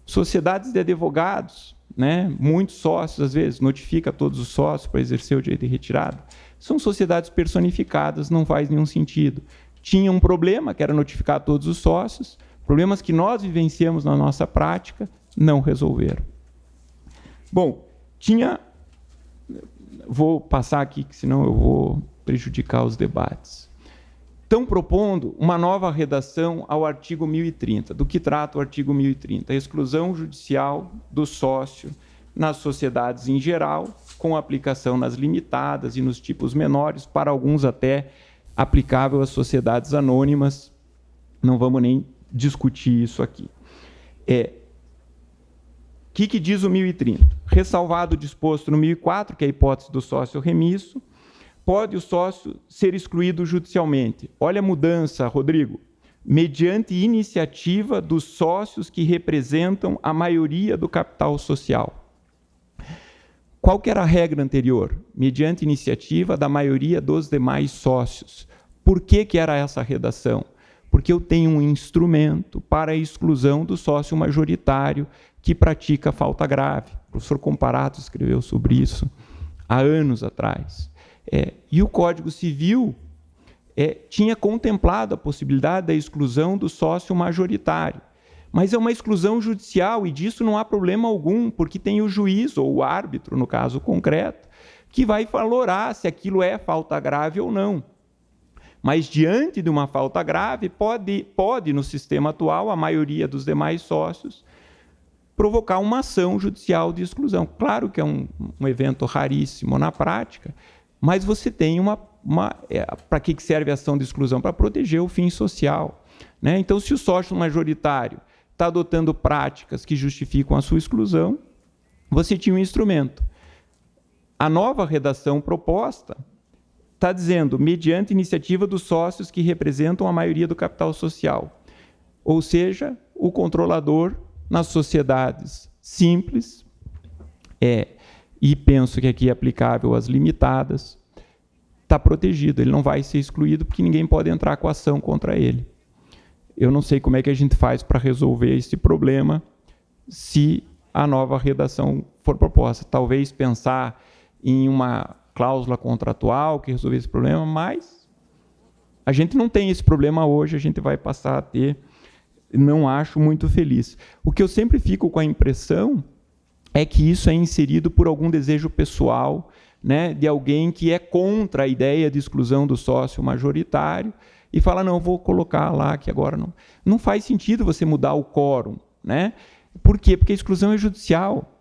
[SPEAKER 1] Sociedades de advogados, né? Muitos sócios, às vezes, notifica todos os sócios para exercer o direito de retirada. São sociedades personificadas, não faz nenhum sentido. Tinha um problema, que era notificar todos os sócios, problemas que nós vivenciamos na nossa prática, não resolveram. Bom, vou passar aqui, que senão eu vou prejudicar os debates. Estão propondo uma nova redação ao artigo 1030. Do que trata o artigo 1030? A exclusão judicial do sócio nas sociedades em geral, com aplicação nas limitadas e nos tipos menores, para alguns até aplicável às sociedades anônimas. Não vamos nem discutir isso aqui. O que diz o 1030? Ressalvado o disposto no 1004, que é a hipótese do sócio remisso, pode o sócio ser excluído judicialmente. Olha a mudança, Rodrigo. Mediante iniciativa dos sócios que representam a maioria do capital social. Qual que era a regra anterior? Mediante iniciativa da maioria dos demais sócios. Por que era essa redação? Porque eu tenho um instrumento para a exclusão do sócio majoritário que pratica falta grave. O professor Comparato escreveu sobre isso há anos atrás. E o Código Civil tinha contemplado a possibilidade da exclusão do sócio majoritário. Mas é uma exclusão judicial e disso não há problema algum, porque tem o juiz ou o árbitro, no caso concreto, que vai valorar se aquilo é falta grave ou não. Mas, diante de uma falta grave, pode, no sistema atual, a maioria dos demais sócios provocar uma ação judicial de exclusão. Claro que é um evento raríssimo na prática, mas você tem para que serve a ação de exclusão? Para proteger o fim social, né? Então, se o sócio majoritário está adotando práticas que justificam a sua exclusão, você tinha um instrumento. A nova redação proposta está dizendo, mediante iniciativa dos sócios que representam a maioria do capital social. Ou seja, o controlador nas sociedades simples, e penso que aqui é aplicável às limitadas, está protegido, ele não vai ser excluído porque ninguém pode entrar com ação contra ele. Eu não sei como é que a gente faz para resolver esse problema se a nova redação for proposta. Talvez pensar em uma cláusula contratual que resolver esse problema, mas a gente não tem esse problema hoje, a gente vai passar a ter, não acho muito feliz. O que eu sempre fico com a impressão é que isso é inserido por algum desejo pessoal, né, de alguém que é contra a ideia de exclusão do sócio majoritário e fala, não, vou colocar lá que agora não. Não faz sentido você mudar o quórum, né? Por quê? Porque a exclusão é judicial.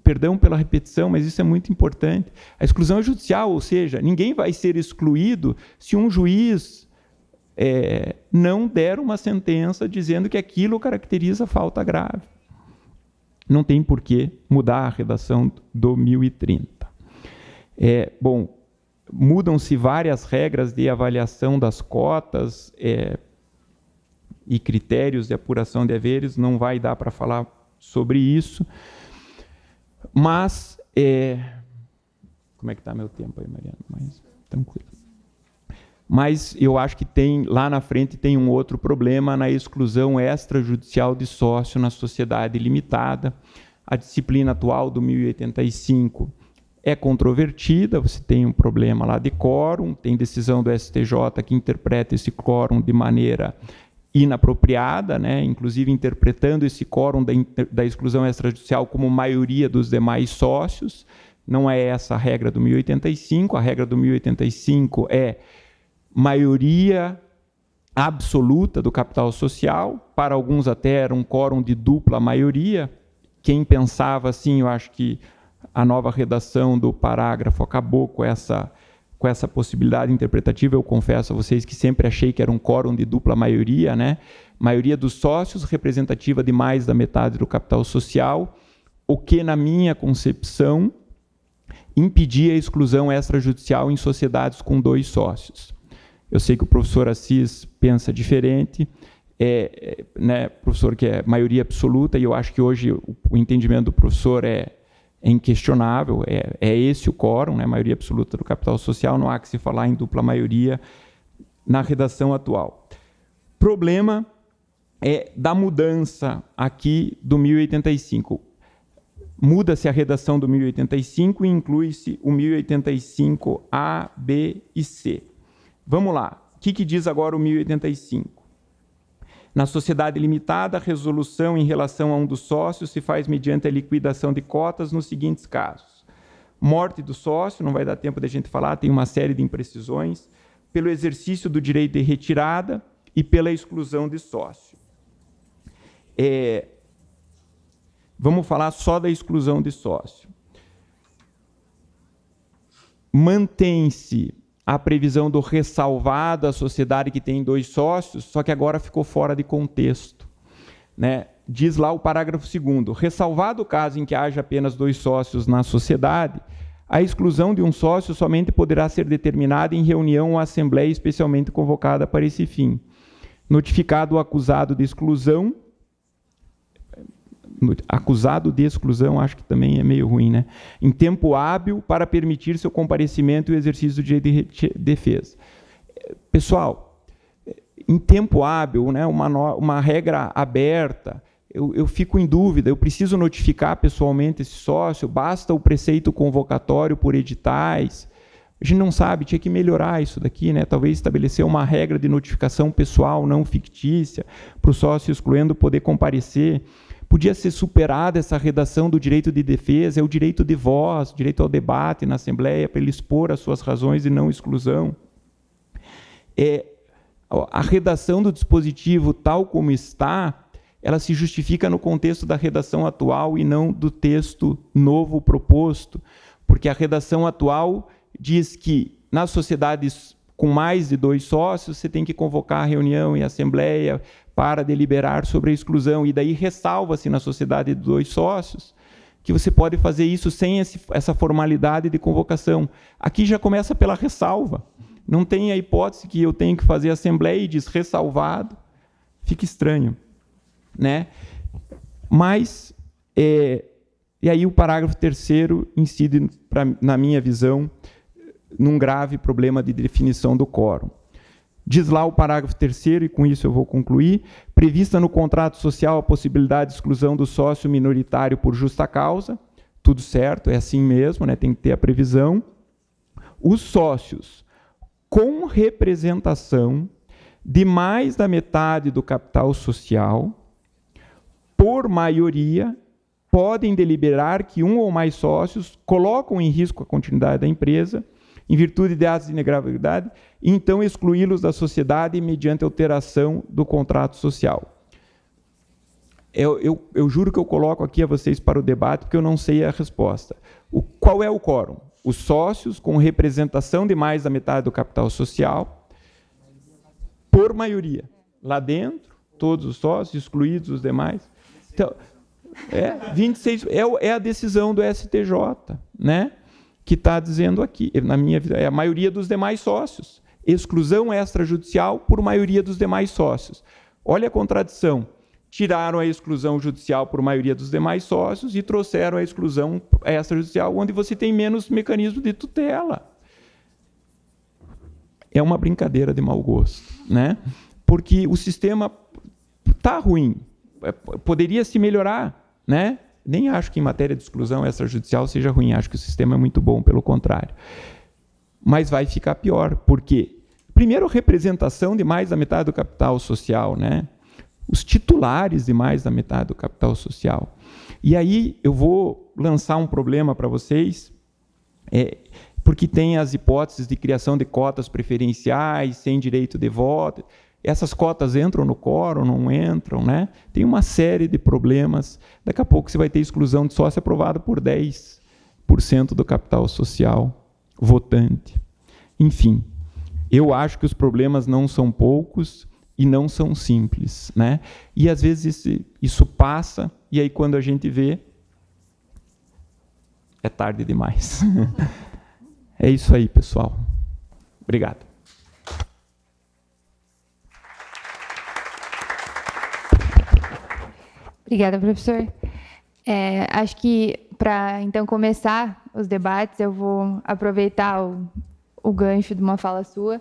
[SPEAKER 1] Perdão pela repetição, mas isso é muito importante. A exclusão é judicial, ou seja, ninguém vai ser excluído se um juiz não der uma sentença dizendo que aquilo caracteriza falta grave. Não tem por que mudar a redação do 1030. Bom, mudam-se várias regras de avaliação das cotas e critérios de apuração de haveres, não vai dar para falar sobre isso. Mas, como é que está meu tempo aí, Mariana? Mais tranquilo. Mas eu acho que lá na frente tem um outro problema na exclusão extrajudicial de sócio na sociedade limitada. A disciplina atual do 1085 é controvertida, você tem um problema lá de quórum, tem decisão do STJ que interpreta esse quórum de maneira inapropriada, né? Inclusive interpretando esse quórum da exclusão extrajudicial como maioria dos demais sócios. Não é essa a regra do 1085, a regra do 1085 é maioria absoluta do capital social, para alguns até era um quórum de dupla maioria. Quem pensava assim, eu acho que a nova redação do parágrafo acabou com essa possibilidade interpretativa. Eu confesso a vocês que sempre achei que era um quórum de dupla maioria, né? Maioria dos sócios representativa de mais da metade do capital social, o que, na minha concepção, impedia a exclusão extrajudicial em sociedades com 2 sócios. Eu sei que o professor Assis pensa diferente, né, professor, que é maioria absoluta, e eu acho que hoje o entendimento do professor é inquestionável, é esse o quórum, né, maioria absoluta do capital social, não há que se falar em dupla maioria na redação atual. Problema é da mudança aqui do 1085. Muda-se a redação do 1085 e inclui-se o 1085A, B e C. Vamos lá. O que diz agora o 1085? Na sociedade limitada, a resolução em relação a um dos sócios se faz mediante a liquidação de cotas nos seguintes casos. Morte do sócio, não vai dar tempo de a gente falar, tem uma série de imprecisões, pelo exercício do direito de retirada e pela exclusão de sócio. Vamos falar só da exclusão de sócio. Mantém-se a previsão do ressalvado à sociedade que tem 2 sócios, só que agora ficou fora de contexto, né? Diz lá o parágrafo 2º, ressalvado o caso em que haja apenas 2 sócios na sociedade, a exclusão de um sócio somente poderá ser determinada em reunião ou assembleia especialmente convocada para esse fim. Notificado o acusado de exclusão, acho que também é meio ruim, né? Em tempo hábil para permitir seu comparecimento e o exercício do direito de defesa. Pessoal, em tempo hábil, né, uma regra aberta, eu fico em dúvida, eu preciso notificar pessoalmente esse sócio, basta o preceito convocatório por editais. A gente não sabe, tinha que melhorar isso daqui, né? Talvez estabelecer uma regra de notificação pessoal, não fictícia, para o sócio excluindo poder comparecer. Podia ser superada essa redação do direito de defesa, é o direito de voz, direito ao debate na Assembleia, para ele expor as suas razões de não exclusão. A redação do dispositivo, tal como está, ela se justifica no contexto da redação atual e não do texto novo proposto, porque a redação atual diz que, nas sociedades com mais de 2 sócios, você tem que convocar a reunião e a assembleia para deliberar sobre a exclusão, e daí ressalva-se na sociedade de 2 sócios que você pode fazer isso sem essa formalidade de convocação. Aqui já começa pela ressalva. Não tem a hipótese que eu tenho que fazer a assembleia e diz ressalvado. Fica estranho, né? Mas, e aí o parágrafo 3º incide, na minha visão, num grave problema de definição do quórum. Diz lá o parágrafo 3º, e com isso eu vou concluir, prevista no contrato social a possibilidade de exclusão do sócio minoritário por justa causa, tudo certo, é assim mesmo, né? Tem que ter a previsão. Os sócios com representação de mais da metade do capital social, por maioria, podem deliberar que um ou mais sócios colocam em risco a continuidade da empresa, em virtude de atos de inegabilidade, e então excluí-los da sociedade mediante alteração do contrato social. Eu juro que eu coloco aqui a vocês para o debate, porque eu não sei a resposta. Qual é o quórum? Os sócios com representação de mais da metade do capital social, por maioria. Lá dentro, todos os sócios, excluídos os demais. Então, 26, é a decisão do STJ, né? Que está dizendo aqui, na minha visão, é a maioria dos demais sócios. Exclusão extrajudicial por maioria dos demais sócios. Olha a contradição. Tiraram a exclusão judicial por maioria dos demais sócios e trouxeram a exclusão extrajudicial, onde você tem menos mecanismo de tutela. É uma brincadeira de mau gosto, né? Porque o sistema está ruim. Poderia se melhorar, né? Nem acho que em matéria de exclusão extrajudicial seja ruim, acho que o sistema é muito bom, pelo contrário. Mas vai ficar pior, porque, primeiro, representação de mais da metade do capital social, né? Os titulares de mais da metade do capital social. E aí eu vou lançar um problema para vocês, porque tem as hipóteses de criação de cotas preferenciais, sem direito de voto. Essas cotas entram no quórum, não entram, né? Tem uma série de problemas. Daqui a pouco você vai ter exclusão de sócio aprovado por 10% do capital social votante. Enfim, eu acho que os problemas não são poucos e não são simples, né? E às vezes isso passa, e aí quando a gente vê, é tarde demais. É isso aí, pessoal. Obrigado.
[SPEAKER 3] Obrigada, professor. Acho que, para então começar os debates, eu vou aproveitar o gancho de uma fala sua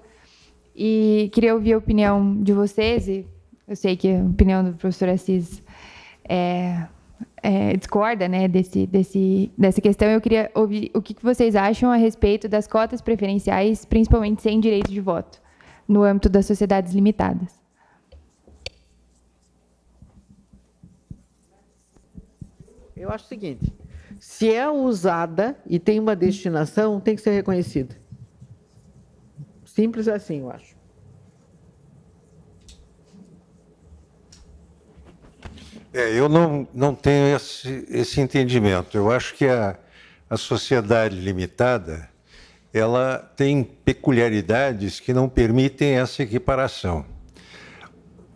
[SPEAKER 3] e queria ouvir a opinião de vocês, e eu sei que a opinião do professor Assis discorda, né, dessa questão. Eu queria ouvir o que vocês acham a respeito das cotas preferenciais, principalmente sem direito de voto, no âmbito das sociedades limitadas.
[SPEAKER 4] Eu acho o seguinte, se é usada e tem uma destinação, tem que ser reconhecida. Simples assim, eu acho.
[SPEAKER 2] Eu não tenho esse entendimento. Eu acho que a sociedade limitada, ela tem peculiaridades que não permitem essa equiparação.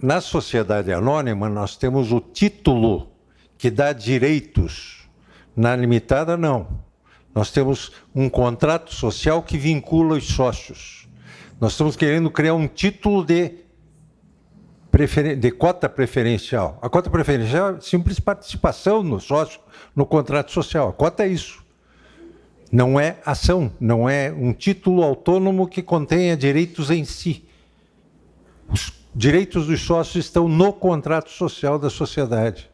[SPEAKER 2] Na sociedade anônima, nós temos o título que dá direitos. Na limitada, não. Nós temos um contrato social que vincula os sócios. Nós estamos querendo criar um título de cota preferencial. A cota preferencial é simples participação no sócio, no contrato social. A cota é isso. Não é ação, não é um título autônomo que contenha direitos em si. Os direitos dos sócios estão no contrato social da sociedade.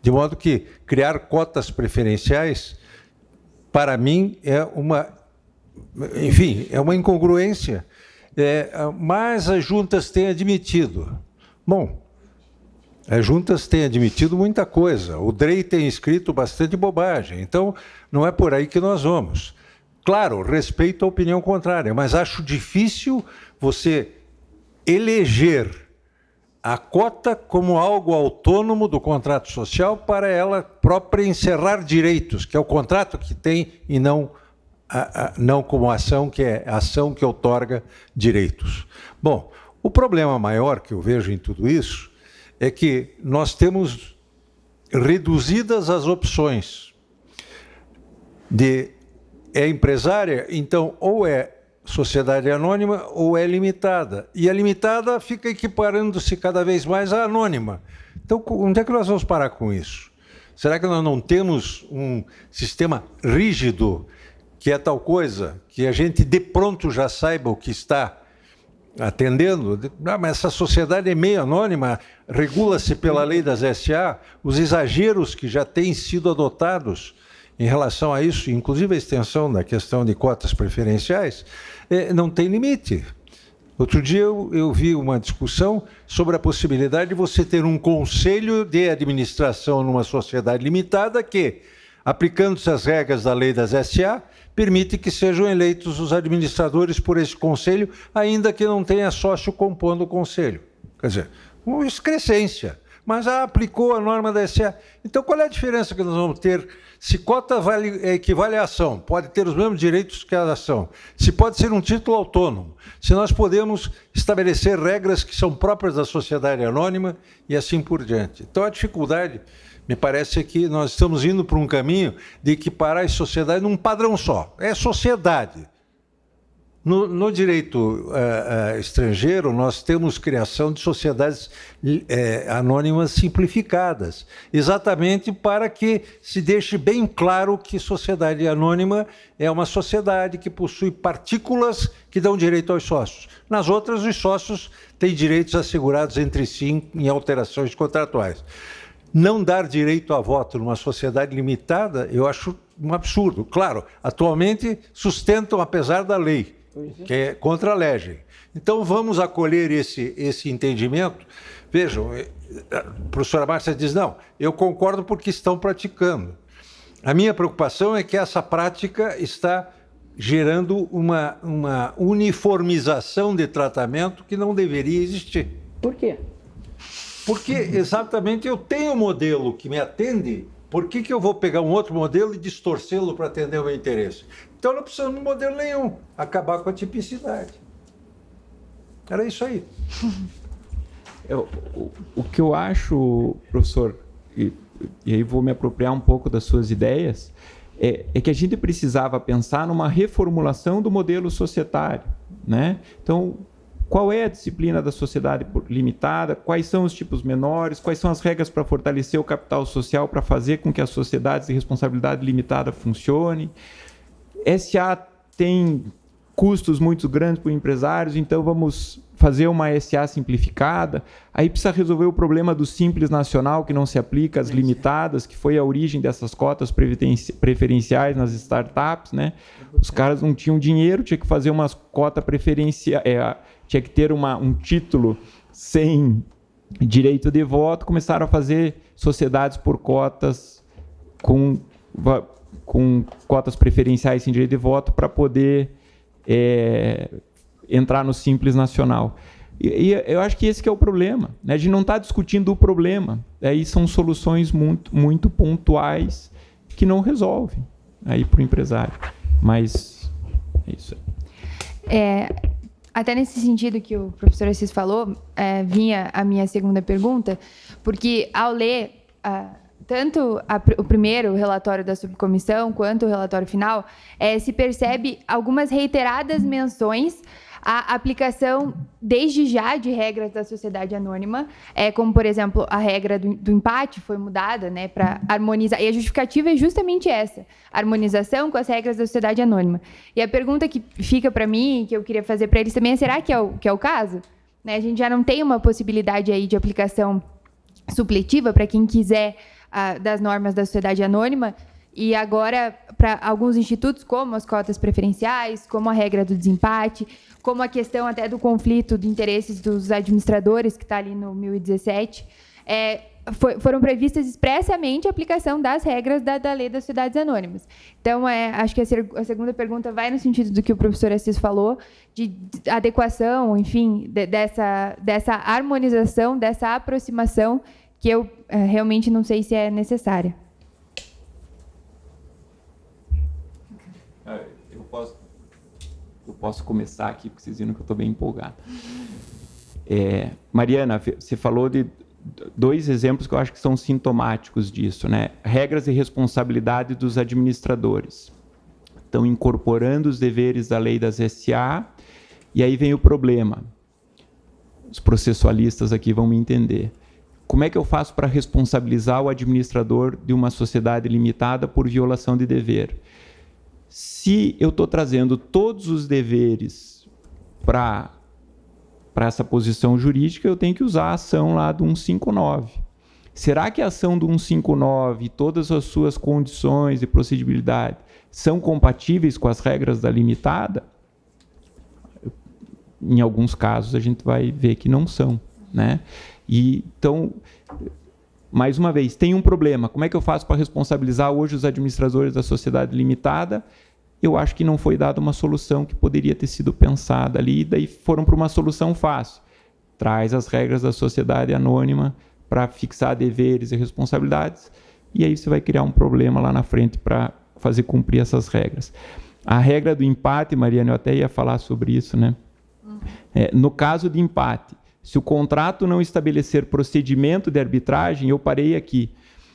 [SPEAKER 2] De modo que criar cotas preferenciais, para mim, é uma incongruência. Mas as juntas têm admitido. Bom, as juntas têm admitido muita coisa. O DREI tem escrito bastante bobagem. Então, não é por aí que nós vamos. Claro, respeito a opinião contrária, mas acho difícil você eleger a cota como algo autônomo do contrato social para ela própria encerrar direitos, que é o contrato que tem, e não como ação, que é a ação que outorga direitos. Bom, o problema maior que eu vejo em tudo isso é que nós temos reduzidas as opções. É empresária, então, ou é sociedade anônima ou é limitada. E a limitada fica equiparando-se cada vez mais à anônima. Então, onde é que nós vamos parar com isso? Será que nós não temos um sistema rígido, que é tal coisa, que a gente de pronto já saiba o que está atendendo? Mas essa sociedade é meio anônima, regula-se pela lei das SA, os exageros que já têm sido adotados em relação a isso, inclusive a extensão da questão de cotas preferenciais, não tem limite. Outro dia eu vi uma discussão sobre a possibilidade de você ter um conselho de administração numa sociedade limitada que, aplicando-se as regras da lei das SA, permite que sejam eleitos os administradores por esse conselho, ainda que não tenha sócio compondo o conselho. Quer dizer, uma excrescência, mas aplicou a norma da SA. Então, qual é a diferença que nós vamos ter? Se cota equivale à ação, pode ter os mesmos direitos que a ação. Se pode ser um título autônomo. Se nós podemos estabelecer regras que são próprias da sociedade anônima e assim por diante. Então, a dificuldade, me parece que nós estamos indo para um caminho de equiparar as sociedades num padrão só. É sociedade. No direito estrangeiro, nós temos criação de sociedades anônimas simplificadas, exatamente para que se deixe bem claro que sociedade anônima é uma sociedade que possui partículas que dão direito aos sócios. Nas outras, os sócios têm direitos assegurados entre si em alterações contratuais. não dar direito a voto numa sociedade limitada, eu acho um absurdo. Claro, atualmente sustentam apesar da lei, que é contra a lei. Então vamos acolher esse entendimento. Vejam, a professora Márcia diz, não, eu concordo porque estão praticando. A minha preocupação é que essa prática está gerando uma uniformização de tratamento que não deveria existir.
[SPEAKER 4] Por quê?
[SPEAKER 2] Porque exatamente eu tenho um modelo que me atende, por que eu vou pegar um outro modelo e distorcê-lo para atender o meu interesse? Então não precisamos de modelo nenhum, acabar com a tipicidade. Era isso aí.
[SPEAKER 1] O que eu acho, professor, e aí vou me apropriar um pouco das suas ideias, é que a gente precisava pensar numa reformulação do modelo societário, né? Então, qual é a disciplina da sociedade limitada? Quais são os tipos menores? Quais são as regras para fortalecer o capital social para fazer com que as sociedades de responsabilidade limitada funcionem? SA tem custos muito grandes para os empresários, então vamos fazer uma SA simplificada. Aí precisa resolver o problema do Simples Nacional, que não se aplica às limitadas, que foi a origem dessas cotas preferenciais nas startups, né? Os caras não tinham dinheiro, tinha que fazer umas cotas preferenciais, tinha que ter um título sem direito de voto, começaram a fazer sociedades por cotas com cotas preferenciais sem direito de voto para poder entrar no Simples Nacional. E eu acho que esse que é o problema, né? A gente não está discutindo o problema. Aí são soluções muito, muito pontuais que não resolvem aí para o empresário. Mas é isso aí.
[SPEAKER 3] Até nesse sentido que o professor Assis falou, vinha a minha segunda pergunta, porque ao ler tanto o primeiro relatório da subcomissão quanto o relatório final, se percebe algumas reiteradas menções à aplicação, desde já, de regras da sociedade anônima, como, por exemplo, a regra do empate foi mudada, né, para harmonizar, e a justificativa é justamente essa, harmonização com as regras da sociedade anônima. E a pergunta que fica para mim, que eu queria fazer para eles também, será que é o caso? Né, a gente já não tem uma possibilidade aí de aplicação supletiva para quem quiser das normas da sociedade anônima, e agora, para alguns institutos, como as cotas preferenciais, como a regra do desempate, como a questão até do conflito de interesses dos administradores, que está ali no 1017, foram previstas expressamente a aplicação das regras da lei das sociedades anônimas. Então, acho que a segunda pergunta vai no sentido do que o professor Assis falou, de adequação, enfim, dessa harmonização, dessa aproximação, que eu realmente não sei se é necessária.
[SPEAKER 1] Eu posso começar aqui, porque vocês viram que eu estou bem empolgado. Mariana, você falou de dois exemplos que eu acho que são sintomáticos disso, né? Regras de responsabilidade dos administradores. Estão incorporando os deveres da lei das SA, e aí vem o problema. Os processualistas aqui vão me entender. Como é que eu faço para responsabilizar o administrador de uma sociedade limitada por violação de dever? Se eu estou trazendo todos os deveres para essa posição jurídica, eu tenho que usar a ação lá do 159. Será que a ação do 159 e todas as suas condições de procedibilidade são compatíveis com as regras da limitada? Em alguns casos, a gente vai ver que não são, né? E, então, mais uma vez, tem um problema. Como é que eu faço para responsabilizar hoje os administradores da sociedade limitada? Eu acho que não foi dada uma solução que poderia ter sido pensada ali, e daí foram para uma solução fácil. Traz as regras da sociedade anônima para fixar deveres e responsabilidades, e aí você vai criar um problema lá na frente para fazer cumprir essas regras. A regra do empate, Mariana, eu até ia falar sobre isso, né? No caso de empate, se o contrato não estabelecer procedimento de arbitragem, eu parei aqui.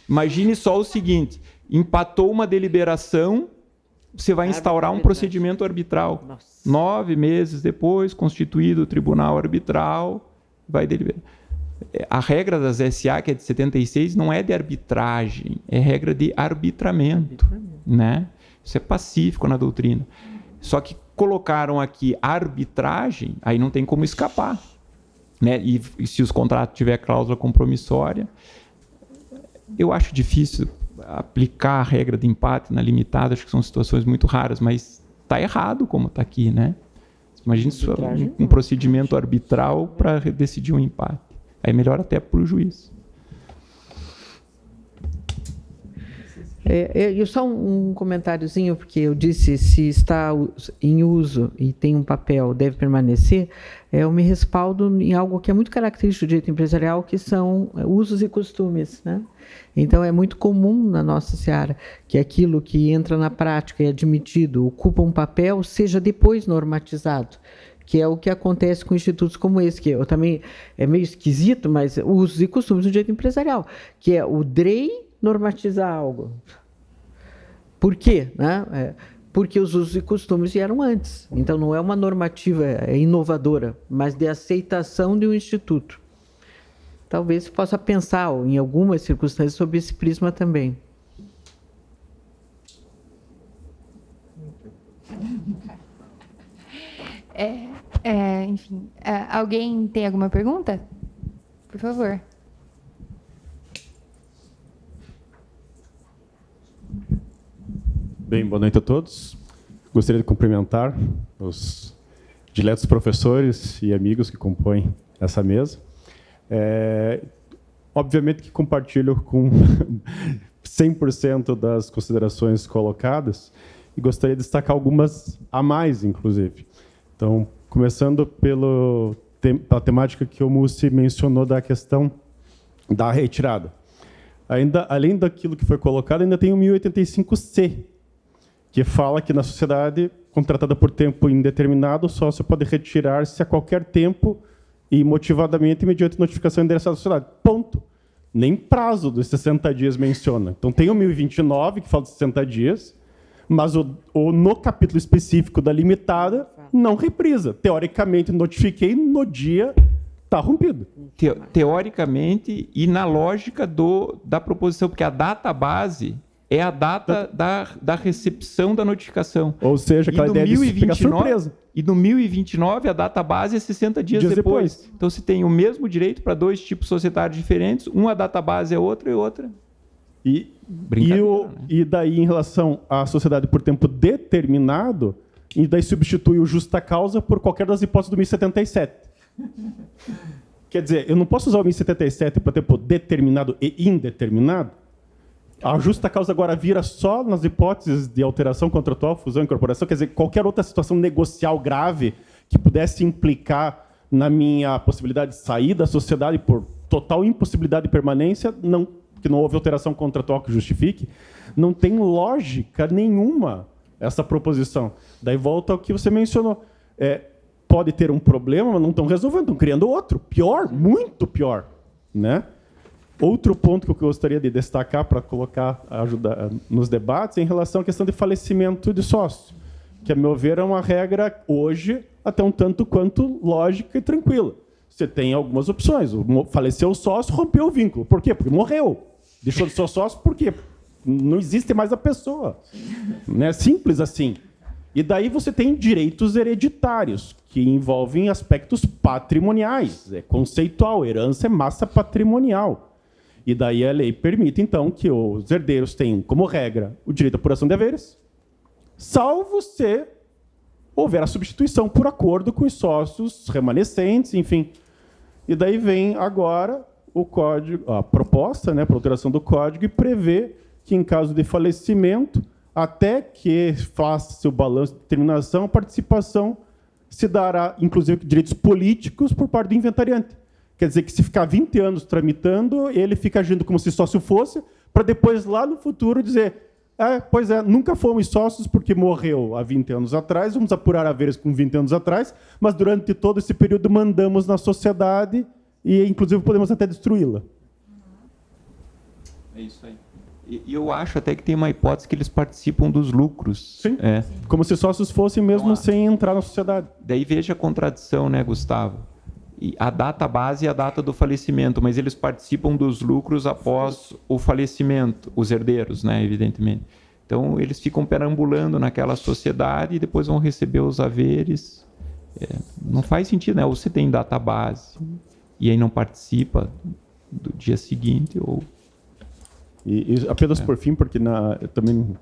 [SPEAKER 1] Imagine só o seguinte, empatou uma deliberação, você vai instaurar um procedimento arbitral. Nossa. 9 meses depois, constituído o tribunal arbitral, vai deliberar. A regra das SA, que é de 76, não é de arbitragem, é regra de arbitramento. Né? Isso é pacífico na doutrina. Só que colocaram aqui arbitragem, aí não tem como escapar. Né? E se os contratos tiver cláusula compromissória, Eu acho difícil aplicar a regra de empate na limitada, acho que são situações muito raras, mas está errado como está aqui, né? Imagina um procedimento arbitral para decidir um empate. Aí melhor até para o juiz.
[SPEAKER 4] Eu só um comentáriozinho, porque eu disse se está em uso e tem um papel, deve permanecer. Eu me respaldo em algo que é muito característico do direito empresarial, que são usos e costumes, né? Então, é muito comum na nossa seara que aquilo que entra na prática e é admitido, ocupa um papel, seja depois normatizado, que é o que acontece com institutos como esse, que eu também é meio esquisito, mas usos e costumes do direito empresarial, que é o DREI normatizar algo. Por quê? Né? Porque os usos e costumes vieram antes. Então, não é uma normativa inovadora, mas de aceitação de um instituto. Talvez possa pensar, em algumas circunstâncias, sobre esse prisma também.
[SPEAKER 3] Enfim, alguém tem alguma pergunta? Por favor.
[SPEAKER 5] Bem, boa noite a todos. Gostaria de cumprimentar os diletos professores e amigos que compõem essa mesa. Obviamente que compartilho com 100% das considerações colocadas e gostaria de destacar algumas a mais, inclusive. Então, começando pela temática que o Mussi mencionou da questão da retirada. Ainda, além daquilo que foi colocado, ainda tem o 1085-C, que fala que na sociedade contratada por tempo indeterminado, o sócio pode retirar-se a qualquer tempo e motivadamente mediante notificação endereçada à sociedade. Ponto. Nem prazo dos 60 dias menciona. Então, tem o 1029, que fala de 60 dias, mas no capítulo específico da limitada, não reprisa. Teoricamente, notifiquei, no dia está rompido.
[SPEAKER 1] Teoricamente e na lógica da proposição, porque a data base é a data da recepção da notificação.
[SPEAKER 5] Ou seja, aquela ideia de pegar surpresa.
[SPEAKER 1] E no 1029, a data base é 60 dias depois. Então, se tem o mesmo direito para dois tipos societários diferentes, uma data base é outra e outra.
[SPEAKER 5] E daí, em relação à sociedade por tempo determinado, e daí substitui o justa causa por qualquer das hipóteses do 1077. Quer dizer, eu não posso usar o 1077 para tempo determinado e indeterminado? A justa causa agora vira só nas hipóteses de alteração contratual, fusão e incorporação, quer dizer, qualquer outra situação negocial grave que pudesse implicar na minha possibilidade de sair da sociedade por total impossibilidade de permanência, que não houve alteração contratual que justifique, não tem lógica nenhuma essa proposição. Daí volta ao que você mencionou. Pode ter um problema, mas não estão resolvendo, estão criando outro. Pior, muito pior, né? Outro ponto que eu gostaria de destacar para ajudar nos debates é em relação à questão de falecimento de sócio, que, a meu ver, é uma regra hoje até um tanto quanto lógica e tranquila. Você tem algumas opções. Faleceu o sócio, rompeu o vínculo. Por quê? Porque morreu. Deixou de ser sócio, por quê? Não existe mais a pessoa. Né? Simples assim. E daí você tem direitos hereditários, que envolvem aspectos patrimoniais. É conceitual, herança é massa patrimonial. E daí a lei permite, então, que os herdeiros tenham, como regra, o direito à apuração de haveres, salvo se houver a substituição por acordo com os sócios remanescentes, enfim. E daí vem agora o código, a proposta, né, para alteração do código, e prevê que, em caso de falecimento, até que faça o balanço de determinação, a participação se dará, inclusive, direitos políticos por parte do inventariante. Quer dizer que, se ficar 20 anos tramitando, ele fica agindo como se sócio fosse, para depois, lá no futuro, dizer: pois é, nunca fomos sócios porque morreu há 20 anos atrás, vamos apurar haveres com 20 anos atrás, mas durante todo esse período mandamos na sociedade e, inclusive, podemos até destruí-la.
[SPEAKER 1] É isso aí. E eu acho até que tem uma hipótese que eles participam dos lucros.
[SPEAKER 5] Sim, como se sócios fossem mesmo então, sem entrar na sociedade.
[SPEAKER 1] Daí veja a contradição, né, Gustavo? E a data base é a data do falecimento, mas eles participam dos lucros após o falecimento, os herdeiros, né, evidentemente. Então, eles ficam perambulando naquela sociedade e depois vão receber os haveres. Não faz sentido, né? Ou você tem data base e aí não participa do dia seguinte, ou...
[SPEAKER 5] E apenas por fim, porque eu também,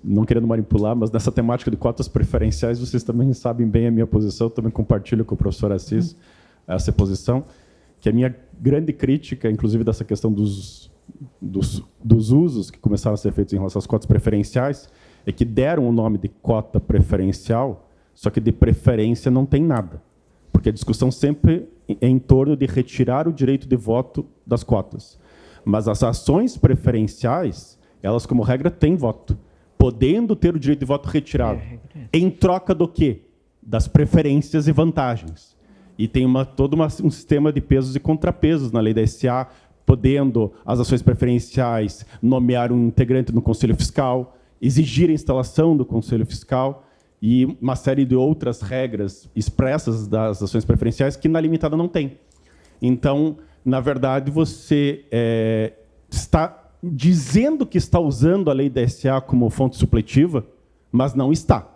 [SPEAKER 5] não querendo manipular, mas nessa temática de cotas preferenciais, vocês também sabem bem a minha posição, eu também compartilho com o professor Assis essa posição, que a minha grande crítica, inclusive dessa questão dos usos que começaram a ser feitos em relação às cotas preferenciais, é que deram o nome de cota preferencial, só que de preferência não tem nada. Porque a discussão sempre é em torno de retirar o direito de voto das cotas. Mas as ações preferenciais, elas, como regra, têm voto, podendo ter o direito de voto retirado. Em troca do quê? Das preferências e vantagens. E tem todo um sistema de pesos e contrapesos na lei da SA, podendo as ações preferenciais nomear um integrante no Conselho Fiscal, exigir a instalação do Conselho Fiscal e uma série de outras regras expressas das ações preferenciais que na limitada não tem. Então, na verdade, você está dizendo que está usando a lei da SA como fonte supletiva, mas não está.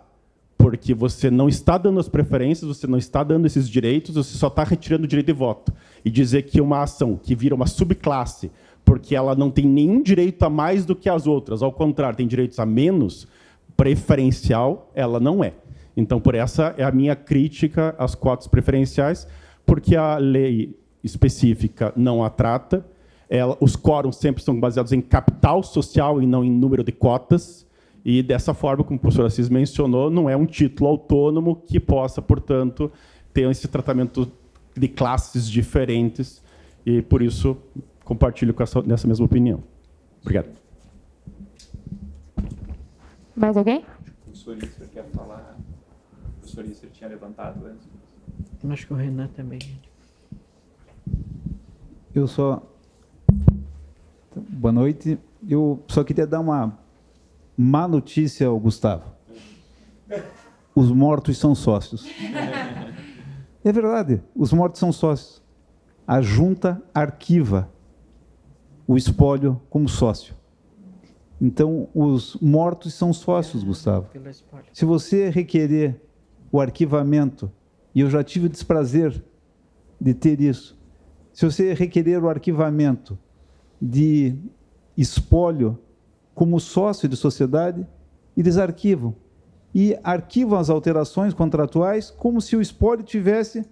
[SPEAKER 5] Porque você não está dando as preferências, você não está dando esses direitos, você só está retirando o direito de voto. E dizer que uma ação que vira uma subclasse, porque ela não tem nenhum direito a mais do que as outras, ao contrário, tem direitos a menos, preferencial, ela não é. Então, por essa é a minha crítica às cotas preferenciais, porque a lei específica não a trata, os quóruns sempre são baseados em capital social e não em número de cotas, e dessa forma, como o professor Assis mencionou, não é um título autônomo que possa, portanto, ter esse tratamento de classes diferentes, e por isso compartilho nessa mesma opinião. Obrigado.
[SPEAKER 3] Mais alguém?
[SPEAKER 1] O professor Isser quer falar? O professor Isser tinha levantado antes.
[SPEAKER 4] Eu acho que o Renan também.
[SPEAKER 6] Boa noite. Eu só queria dar uma má notícia ao Gustavo. Os mortos são sócios. É verdade, os mortos são sócios. A junta arquiva o espólio como sócio. Então, os mortos são sócios, Gustavo. Se você requerer o arquivamento, e eu já tive o desprazer de ter isso, se você requerer o arquivamento de espólio como sócio de sociedade, eles arquivam. E arquivam as alterações contratuais como se o espólio tivesse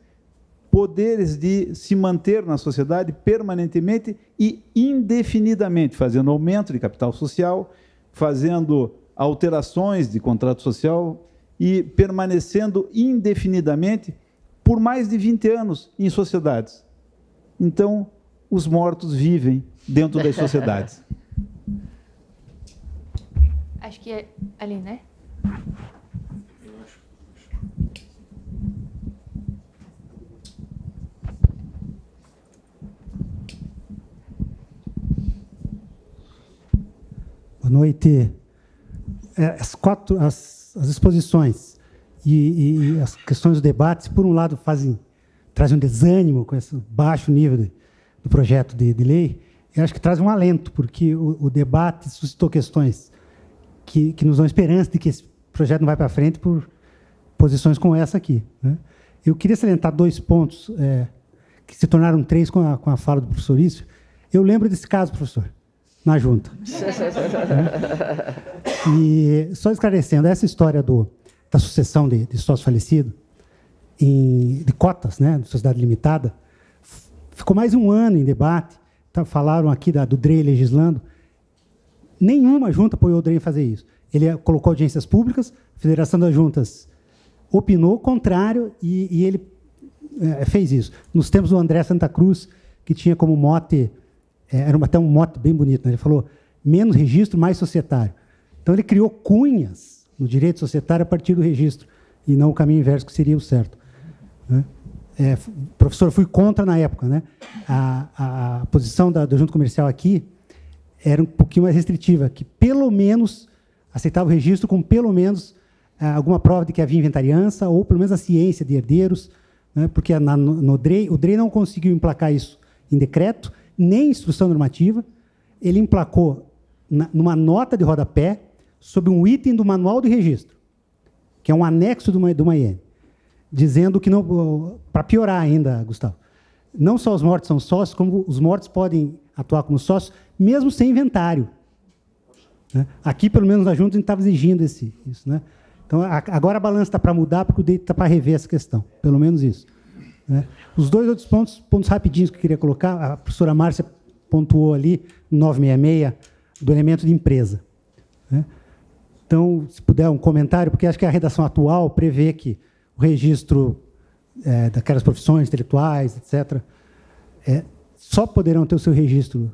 [SPEAKER 6] poderes de se manter na sociedade permanentemente e indefinidamente, fazendo aumento de capital social, fazendo alterações de contrato social e permanecendo indefinidamente por mais de 20 anos em sociedades. Então, os mortos vivem dentro das sociedades.
[SPEAKER 3] Acho que é ali, né?
[SPEAKER 7] Boa noite. As exposições e as questões dos debates, por um lado, trazem um desânimo com esse baixo nível do projeto de lei. Eu acho que traz um alento, porque o debate suscitou questões que nos dão esperança de que esse projeto não vai para frente por posições como essa aqui, né? Eu queria salientar 2 pontos que se tornaram 3 com a fala do professor Isser. Eu lembro desse caso, professor, na junta. E só esclarecendo, essa história da sucessão de sócio falecido, de cotas, né, de sociedade limitada, ficou mais de um ano em debate. Falaram aqui do DREI legislando. Nenhuma junta apoiou o DREI em fazer isso. Ele colocou audiências públicas, a Federação das Juntas opinou contrário e ele fez isso. Nos tempos do André Santa Cruz, que tinha como mote, era até um mote bem bonito, né? Ele falou, menos registro, mais societário. Então, ele criou cunhas no direito societário a partir do registro, e não o caminho inverso, que seria o certo, né? Professor, fui contra na época, né? A posição da junta comercial aqui era um pouquinho mais restritiva, que pelo menos aceitava o registro com pelo menos alguma prova de que havia inventariança, ou pelo menos a ciência de herdeiros, né? Porque o DREI não conseguiu emplacar isso em decreto, nem em instrução normativa. Ele emplacou numa nota de rodapé sobre um item do manual de registro, que é um anexo do uma IN, dizendo que, para piorar ainda, Gustavo, não só os mortos são sócios, como os mortos podem atuar como sócios, mesmo sem inventário. né? Aqui, pelo menos, na Junta, a gente estava exigindo isso. Né? Então, agora a balança está para mudar, porque o DEIT está para rever essa questão. Pelo menos isso. Né? Os dois outros pontos rapidinhos que eu queria colocar, a professora Márcia pontuou ali, no 966, do elemento de empresa. Né? Então, se puder um comentário, porque acho que a redação atual prevê que o registro daquelas profissões intelectuais, etc., só poderão ter o seu registro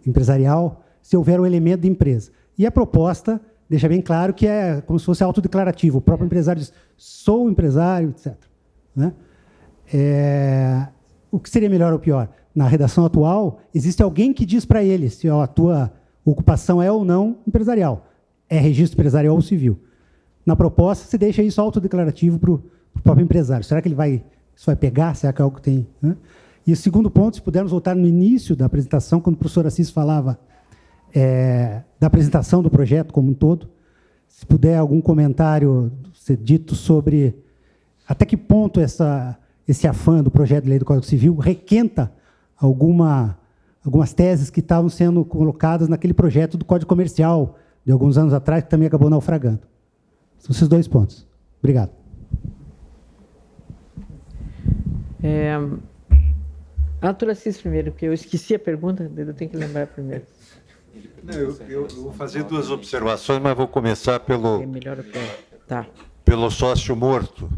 [SPEAKER 7] empresarial se houver um elemento de empresa. E a proposta deixa bem claro que é como se fosse autodeclarativo. O próprio empresário diz, sou empresário, etc. Né? O que seria melhor ou pior? Na redação atual, existe alguém que diz para ele se a tua ocupação é ou não empresarial. É registro empresarial ou civil. Na proposta, você deixa isso autodeclarativo para o próprio empresário. Será que isso vai pegar? Será que é algo que tem? Né? E o segundo ponto, se pudermos voltar no início da apresentação, quando o professor Assis falava da apresentação do projeto como um todo, se puder algum comentário ser dito sobre até que ponto esse afã do projeto de lei do Código Civil requenta algumas teses que estavam sendo colocadas naquele projeto do Código Comercial de alguns anos atrás, que também acabou naufragando. São esses dois pontos. Obrigado.
[SPEAKER 4] Arthur Assis primeiro, porque eu esqueci a pergunta, eu tenho que lembrar primeiro.
[SPEAKER 2] Não, eu vou fazer duas observações, mas vou começar pelo, pelo sócio morto.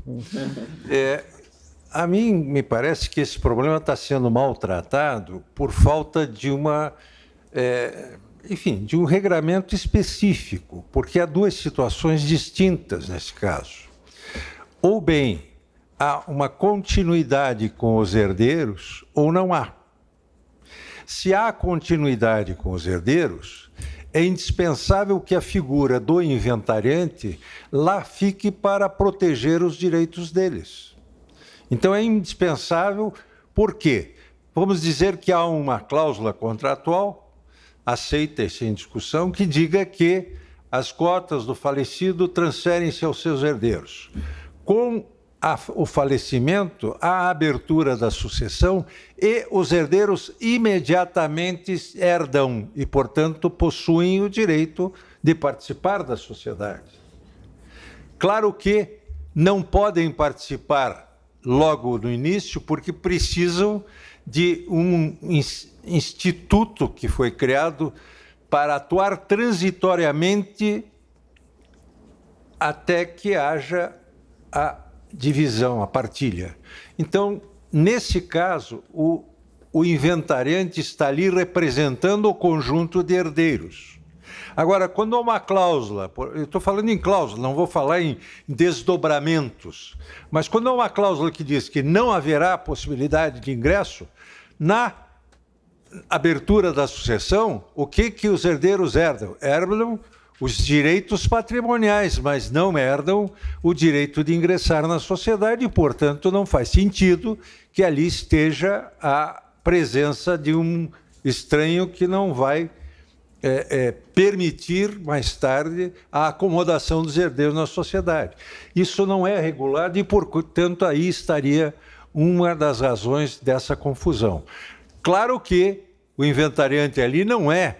[SPEAKER 2] A mim me parece que esse problema está sendo maltratado por falta de de um regramento específico, porque há duas situações distintas nesse caso. Ou bem, há uma continuidade com os herdeiros, ou não há. Se há continuidade com os herdeiros, é indispensável que a figura do inventariante lá fique para proteger os direitos deles. Então, é indispensável, por quê? Vamos dizer que há uma cláusula contratual, aceita e sem discussão, que diga que as cotas do falecido transferem-se aos seus herdeiros. Com o falecimento, a abertura da sucessão e os herdeiros imediatamente herdam e, portanto, possuem o direito de participar da sociedade. Claro que não podem participar logo no início, porque precisam de um instituto que foi criado para atuar transitoriamente até que haja a divisão, a partilha. Então, nesse caso, o inventariante está ali representando o conjunto de herdeiros. Agora, quando há uma cláusula, eu estou falando em cláusula, não vou falar em desdobramentos, mas quando há uma cláusula que diz que não haverá possibilidade de ingresso, na abertura da sucessão, o que os herdeiros herdam? Herdam os direitos patrimoniais, mas não herdam o direito de ingressar na sociedade e, portanto, não faz sentido que ali esteja a presença de um estranho que não vai permitir, mais tarde, a acomodação dos herdeiros na sociedade. Isso não é regulado e, portanto, aí estaria uma das razões dessa confusão. Claro que o inventariante ali não é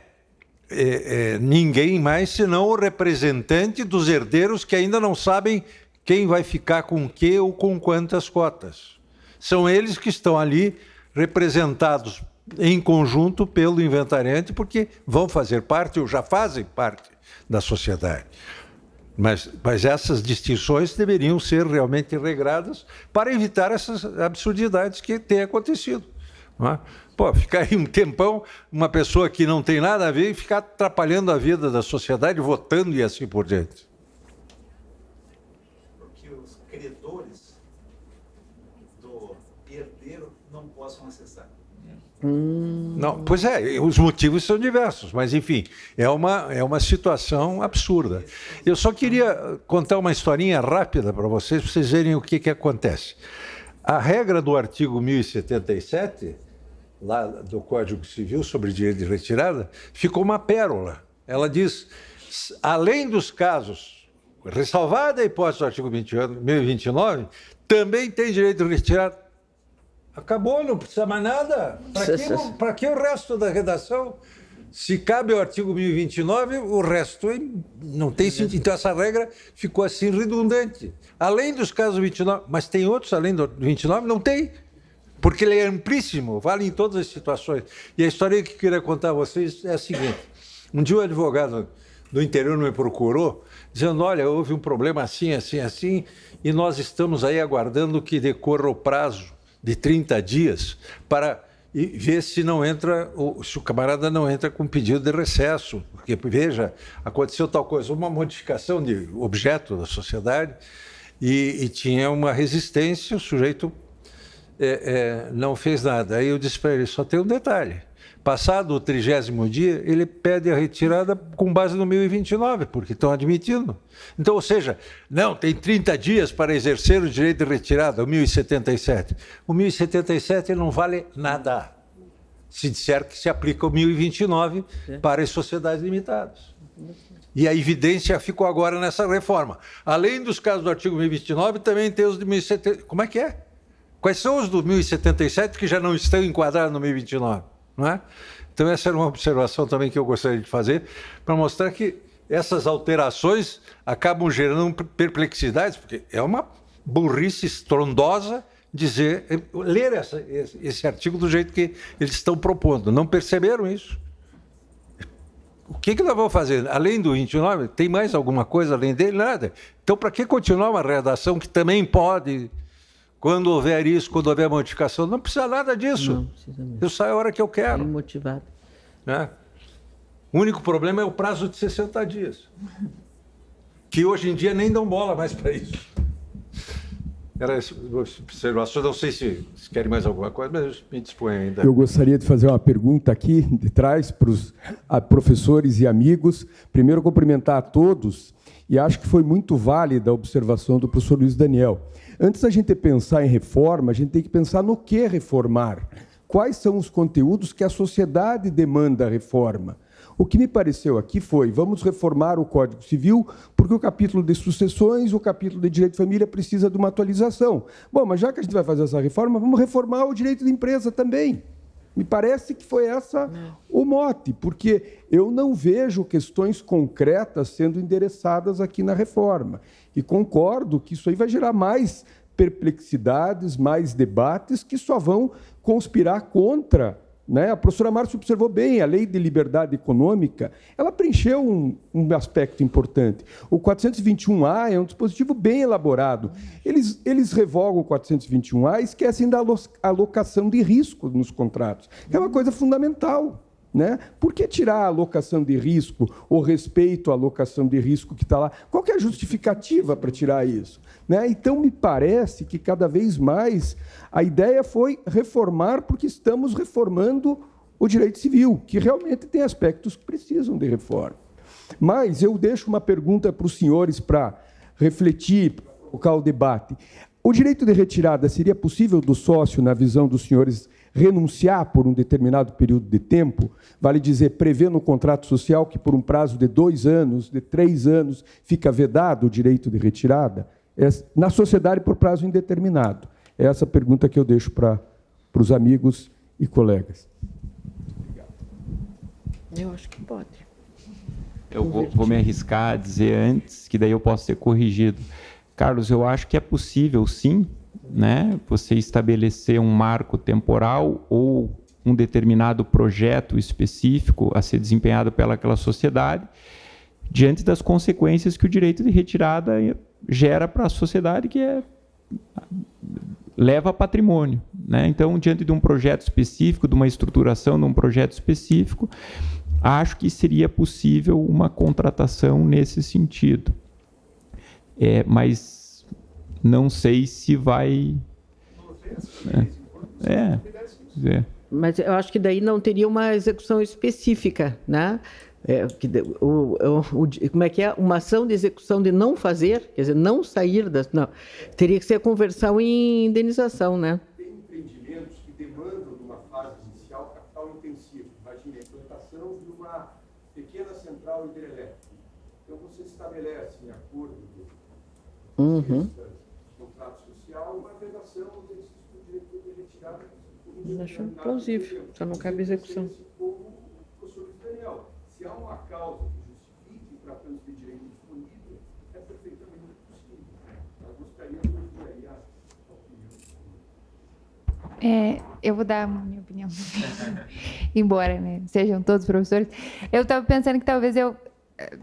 [SPEAKER 2] ninguém mais senão o representante dos herdeiros que ainda não sabem quem vai ficar com o quê ou com quantas cotas. São eles que estão ali representados em conjunto pelo inventariante, porque vão fazer parte ou já fazem parte da sociedade. Mas essas distinções deveriam ser realmente regradas para evitar essas absurdidades que têm acontecido. Não é? Pô, ficar aí um tempão, uma pessoa que não tem nada a ver e ficar atrapalhando a vida da sociedade, votando e assim por diante.
[SPEAKER 8] Porque os credores do herdeiro não possam acessar.
[SPEAKER 2] Não, pois os motivos são diversos, mas, enfim, é uma situação absurda. Eu só queria contar uma historinha rápida para vocês verem o que acontece. A regra do artigo 1077, lá do Código Civil, sobre direito de retirada, ficou uma pérola. Ela diz, além dos casos, ressalvada a hipótese do artigo 1029, também tem direito de retirada. Acabou, não precisa mais nada. Para que o resto da redação? Se cabe o artigo 1029, o resto não tem sentido. Então, essa regra ficou assim redundante. Além dos casos 29, mas tem outros além do 29? Não tem. Porque ele é amplíssimo, vale em todas as situações. E a história que eu queria contar a vocês é a seguinte. Um dia o advogado do interior me procurou, dizendo, olha, houve um problema assim, assim, assim, e nós estamos aí aguardando que decorra o prazo de 30 dias para ver se não entra, se o camarada não entra com pedido de recesso. Porque, veja, aconteceu tal coisa, uma modificação de objeto da sociedade e tinha uma resistência, o sujeito não fez nada. Aí eu disse para ele, só tem um detalhe. Passado o 30º dia, ele pede a retirada com base no 1029, porque estão admitindo. Então, ou seja, não, tem 30 dias para exercer o direito de retirada, o 1077. O 1077 não vale nada, se disser que se aplica o 1029 para as sociedades limitadas. E a evidência ficou agora nessa reforma. Além dos casos do artigo 1029, também tem os de 1077. Como é que é? Quais são os do 1077 que já não estão enquadrados no 1029? Não é? Então, essa era uma observação também que eu gostaria de fazer, para mostrar que essas alterações acabam gerando perplexidades, porque é uma burrice estrondosa ler esse artigo do jeito que eles estão propondo. Não perceberam isso? O que nós vamos fazer? Além do 29, tem mais alguma coisa além dele? Nada. Então, para que continuar uma redação que também pode... Quando houver isso, quando houver modificação, não precisa nada disso.
[SPEAKER 4] Não precisa mesmo.
[SPEAKER 2] Eu saio a hora que eu quero.
[SPEAKER 4] Motivado.
[SPEAKER 2] Né? O único problema é o prazo de 60 dias. Que hoje em dia nem dão bola mais para isso. Era essa observação. Não sei se querem mais alguma coisa, mas me disponho ainda.
[SPEAKER 9] Eu gostaria de fazer uma pergunta aqui de trás para os professores e amigos. Primeiro, cumprimentar a todos. E acho que foi muito válida a observação do professor Luiz Daniel. Antes da gente pensar em reforma, a gente tem que pensar no que reformar. Quais são os conteúdos que a sociedade demanda reforma? O que me pareceu aqui foi, vamos reformar o Código Civil, porque o capítulo de sucessões, o capítulo de direito de família precisa de uma atualização. Bom, mas já que a gente vai fazer essa reforma, vamos reformar o direito de empresa também. Me parece que foi essa o mote, porque eu não vejo questões concretas sendo endereçadas aqui na reforma. E concordo que isso aí vai gerar mais perplexidades, mais debates que só vão conspirar contra. Né? A professora Márcia observou bem, a Lei de Liberdade Econômica, ela preencheu um aspecto importante. O 421A é um dispositivo bem elaborado. Eles revogam o 421A e esquecem da alocação de risco nos contratos, que é uma coisa fundamental. Né? Por que tirar a alocação de risco, ou respeito à alocação de risco que está lá? Qual que é a justificativa para tirar isso? Né? Então, me parece que cada vez mais a ideia foi reformar, porque estamos reformando o direito civil, que realmente tem aspectos que precisam de reforma. Mas eu deixo uma pergunta para os senhores para refletir, para colocar o debate. O direito de retirada seria possível do sócio, na visão dos senhores, renunciar por um determinado período de tempo? Vale dizer, prever no contrato social que por um prazo de 2 anos, de 3 anos, fica vedado o direito de retirada? Na sociedade, por prazo indeterminado. É essa pergunta que eu deixo para os amigos e colegas.
[SPEAKER 4] Obrigado. Eu acho que pode.
[SPEAKER 1] Eu vou me arriscar a dizer antes, que daí eu posso ser corrigido. Carlos, eu acho que é possível, sim, né, você estabelecer um marco temporal ou um determinado projeto específico a ser desempenhado pelaquela sociedade, diante das consequências que o direito de retirada gera para a sociedade, que leva a patrimônio. Né? Então, diante de um projeto específico, de uma estruturação de um projeto específico, acho que seria possível uma contratação nesse sentido. Mas não sei se vai...
[SPEAKER 4] Mas eu acho que daí não teria uma execução específica, né? Como é que é? Uma ação de execução de não fazer, quer dizer, não sair das... Não, teria que ser a conversão em indenização, né?
[SPEAKER 10] Tem empreendimentos que demandam, numa fase inicial, capital intensivo. Imagine a implantação de uma pequena central hidrelétrica. Então, você estabelece em acordo com contrato social uma vedação do exercício do direito de retirada.
[SPEAKER 4] Mas acho plausível, só não cabe execução.
[SPEAKER 10] Como o professor Luiz Daniel.
[SPEAKER 3] Eu vou dar a minha opinião, embora, né, sejam todos professores. Eu estava pensando que talvez eu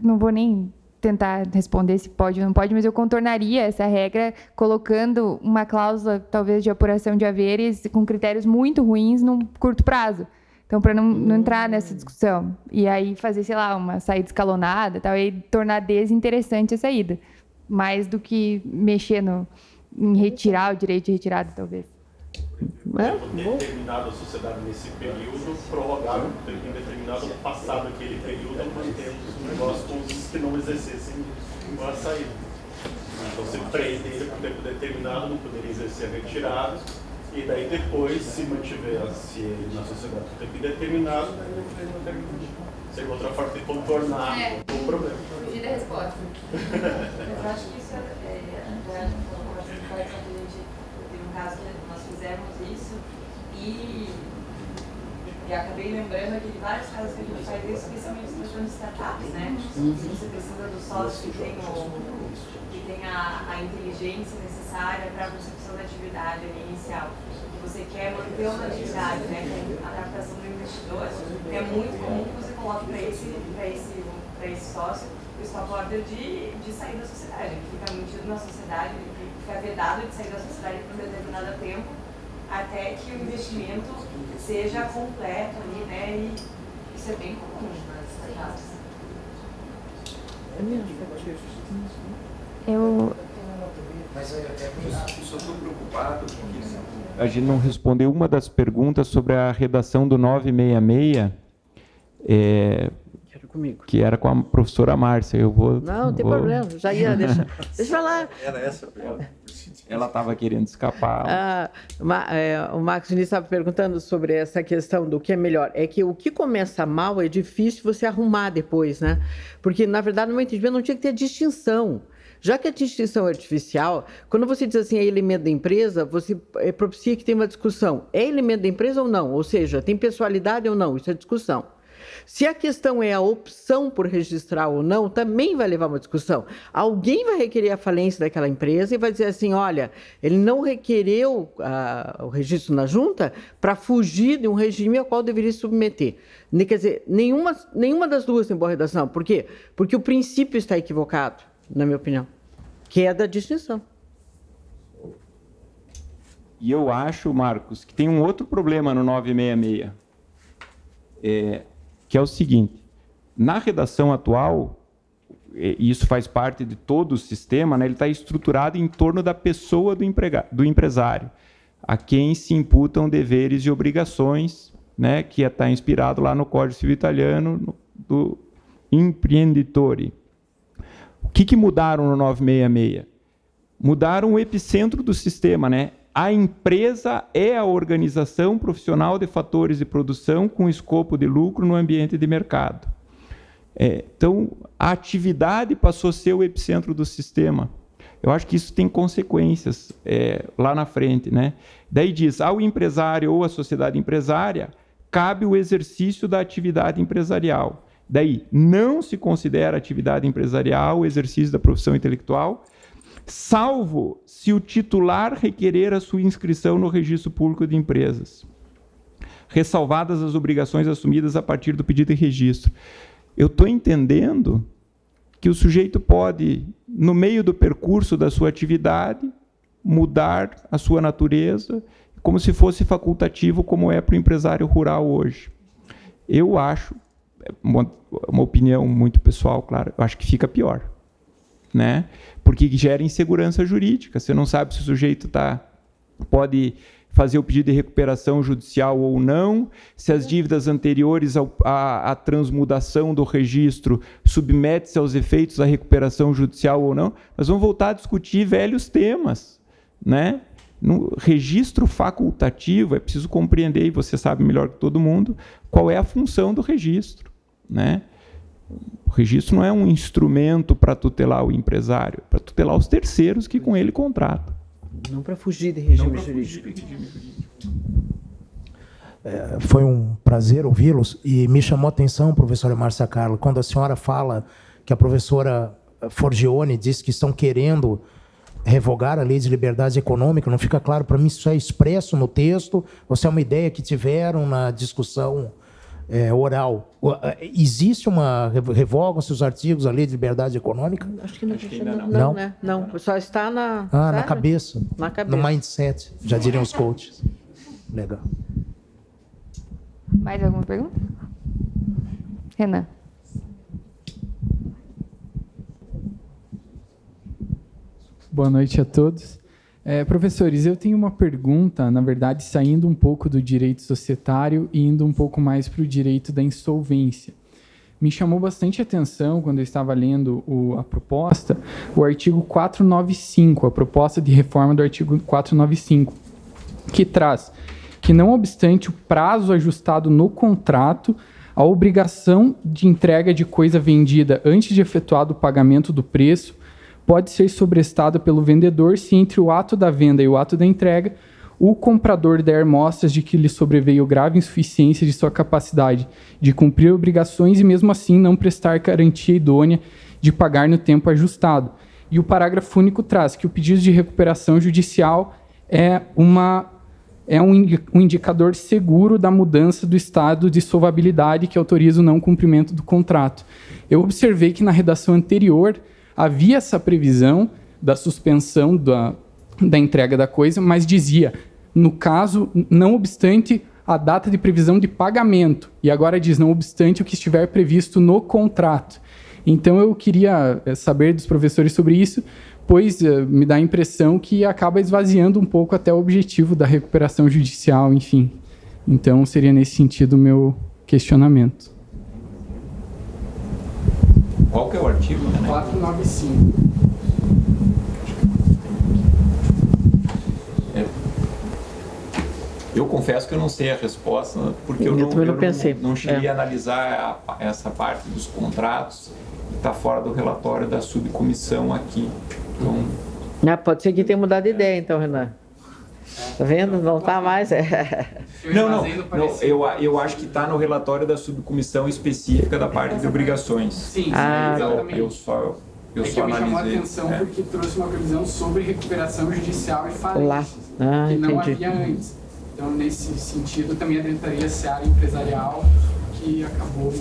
[SPEAKER 3] não vou nem tentar responder se pode ou não pode, mas eu contornaria essa regra colocando uma cláusula, talvez, de apuração de haveres com critérios muito ruins num curto prazo. Então, para não entrar nessa discussão. E aí fazer, sei lá, uma saída escalonada, tal, e tornar desinteressante a saída. Mais do que mexer em retirar o direito de retirada, talvez.
[SPEAKER 11] Ter terminado a sociedade nesse período, prorrogar o tempo indeterminado, passado aquele período, mantendo o negócio com os que não exercessem a saída. Então, você prende ele por tempo determinado, não poderia exercer a retirada, e daí depois, se mantivesse ele na sociedade por tempo indeterminado, daí não termina. Seria outra forma de contornar o problema.
[SPEAKER 3] Fugir da resposta.
[SPEAKER 12] Eu acho que isso teve um caso que nós fizemos isso e acabei lembrando aqui de vários casos que a gente faz isso, especialmente nas questões de startups, né? Você precisa do sócio que tem a inteligência necessária para a consecução da atividade inicial. Você quer manter uma atividade, né? A captação do investidor, é muito comum que você coloque para esse sócio o stop order de sair da sociedade. Ele fica mantido na sociedade, ele fica vedado de sair da sociedade por um determinado tempo, até que o investimento seja completo ali, né? E isso é bem comum nas startups.
[SPEAKER 8] Mas eu só estou preocupado porque
[SPEAKER 1] a gente não respondeu uma das perguntas sobre a redação do 966, que era com a professora Márcia.
[SPEAKER 4] Não tem problema, já ia deixar. Deixa eu falar.
[SPEAKER 8] Era essa a pergunta.
[SPEAKER 1] Ela estava querendo escapar.
[SPEAKER 4] O Marcos Vinícius estava perguntando sobre essa questão do que é melhor. É que o que começa mal é difícil você arrumar depois, né? Porque, na verdade, no meu entendimento, não tinha que ter distinção. Já que a distinção é artificial, quando você diz assim, é elemento da empresa, você propicia que tenha uma discussão. É elemento da empresa ou não? Ou seja, tem pessoalidade ou não? Isso é discussão. Se a questão é a opção por registrar ou não, também vai levar uma discussão. Alguém vai requerer a falência daquela empresa e vai dizer assim, olha, ele não requereu o registro na junta para fugir de um regime ao qual deveria se submeter. Quer dizer, nenhuma das duas tem boa redação. Por quê? Porque o princípio está equivocado, na minha opinião, que é da distinção.
[SPEAKER 1] E eu acho, Marcos, que tem um outro problema no 966, que é o seguinte: na redação atual, e isso faz parte de todo o sistema, né, ele está estruturado em torno da pessoa do empresário, a quem se imputam deveres e obrigações, né, que está inspirado lá no Código Civil Italiano do Imprenditore. O que mudaram no 966? Mudaram o epicentro do sistema, né? A empresa é a organização profissional de fatores de produção com escopo de lucro no ambiente de mercado. Então, a atividade passou a ser o epicentro do sistema. Eu acho que isso tem consequências lá na frente, né? Daí diz, ao empresário ou à sociedade empresária, cabe o exercício da atividade empresarial. Daí, não se considera atividade empresarial o exercício da profissão intelectual, salvo se o titular requerer a sua inscrição no registro público de empresas, ressalvadas as obrigações assumidas a partir do pedido de registro. Eu estou entendendo que o sujeito pode, no meio do percurso da sua atividade, mudar a sua natureza, como se fosse facultativo, como é para o empresário rural hoje. Eu acho, uma opinião muito pessoal, claro, eu acho que fica pior, né? Porque gera insegurança jurídica. Você não sabe se o sujeito pode fazer o pedido de recuperação judicial ou não, se as dívidas anteriores à transmudação do registro submetem-se aos efeitos da recuperação judicial ou não. Nós vamos voltar a discutir velhos temas, né? No registro facultativo, é preciso compreender, e você sabe melhor que todo mundo, qual é a função do registro, né? O registro não é um instrumento para tutelar o empresário, para tutelar os terceiros que com ele contratam.
[SPEAKER 4] Não para fugir de regime jurídico.
[SPEAKER 13] Foi um prazer ouvi-los e me chamou a atenção, professora Márcia Carla, quando a senhora fala que a professora Forgione disse que estão querendo revogar a lei de liberdade econômica, não fica claro para mim se isso é expresso no texto ou se é uma ideia que tiveram na discussão oral. Existe uma... Revogam-se os artigos da lei de liberdade econômica?
[SPEAKER 4] Acho que não.
[SPEAKER 13] Não,
[SPEAKER 4] né? Não, só está na...
[SPEAKER 13] na cabeça.
[SPEAKER 4] Na cabeça.
[SPEAKER 13] No mindset, já diriam os coaches. Legal.
[SPEAKER 3] Mais alguma pergunta? Renan.
[SPEAKER 14] Boa noite a todos. Professores, eu tenho uma pergunta, na verdade, saindo um pouco do direito societário e indo um pouco mais para o direito da insolvência. Me chamou bastante atenção, quando eu estava lendo a proposta, o artigo 495, a proposta de reforma do artigo 495, que traz que, não obstante o prazo ajustado no contrato, a obrigação de entrega de coisa vendida antes de efetuado o pagamento do preço pode ser sobrestada pelo vendedor se entre o ato da venda e o ato da entrega o comprador der mostras de que lhe sobreveio grave insuficiência de sua capacidade de cumprir obrigações e mesmo assim não prestar garantia idônea de pagar no tempo ajustado. E o parágrafo único traz que o pedido de recuperação judicial é um indicador seguro da mudança do estado de solvabilidade que autoriza o não cumprimento do contrato. Eu observei que na redação anterior havia essa previsão da suspensão da entrega da coisa, mas dizia, no caso, não obstante a data de previsão de pagamento. E agora diz, não obstante o que estiver previsto no contrato. Então, eu queria saber dos professores sobre isso, pois me dá a impressão que acaba esvaziando um pouco até o objetivo da recuperação judicial, enfim. Então, seria nesse sentido o meu questionamento.
[SPEAKER 1] Qual que é o artigo?
[SPEAKER 14] 495.
[SPEAKER 1] Eu confesso que eu não sei a resposta, porque eu não cheguei a analisar essa parte dos contratos, que está fora do relatório da subcomissão aqui. Então...
[SPEAKER 4] pode ser que tenha mudado de ideia, então, Renan. Tá vendo? Não está mais.
[SPEAKER 1] Não, eu acho que está no relatório da subcomissão específica da parte de obrigações.
[SPEAKER 15] Sim, exatamente.
[SPEAKER 1] Eu só
[SPEAKER 15] que me chamou a atenção porque trouxe uma previsão sobre recuperação judicial e falências, que não havia antes. Então, nesse sentido, também adentraria a seara empresarial, que acabou...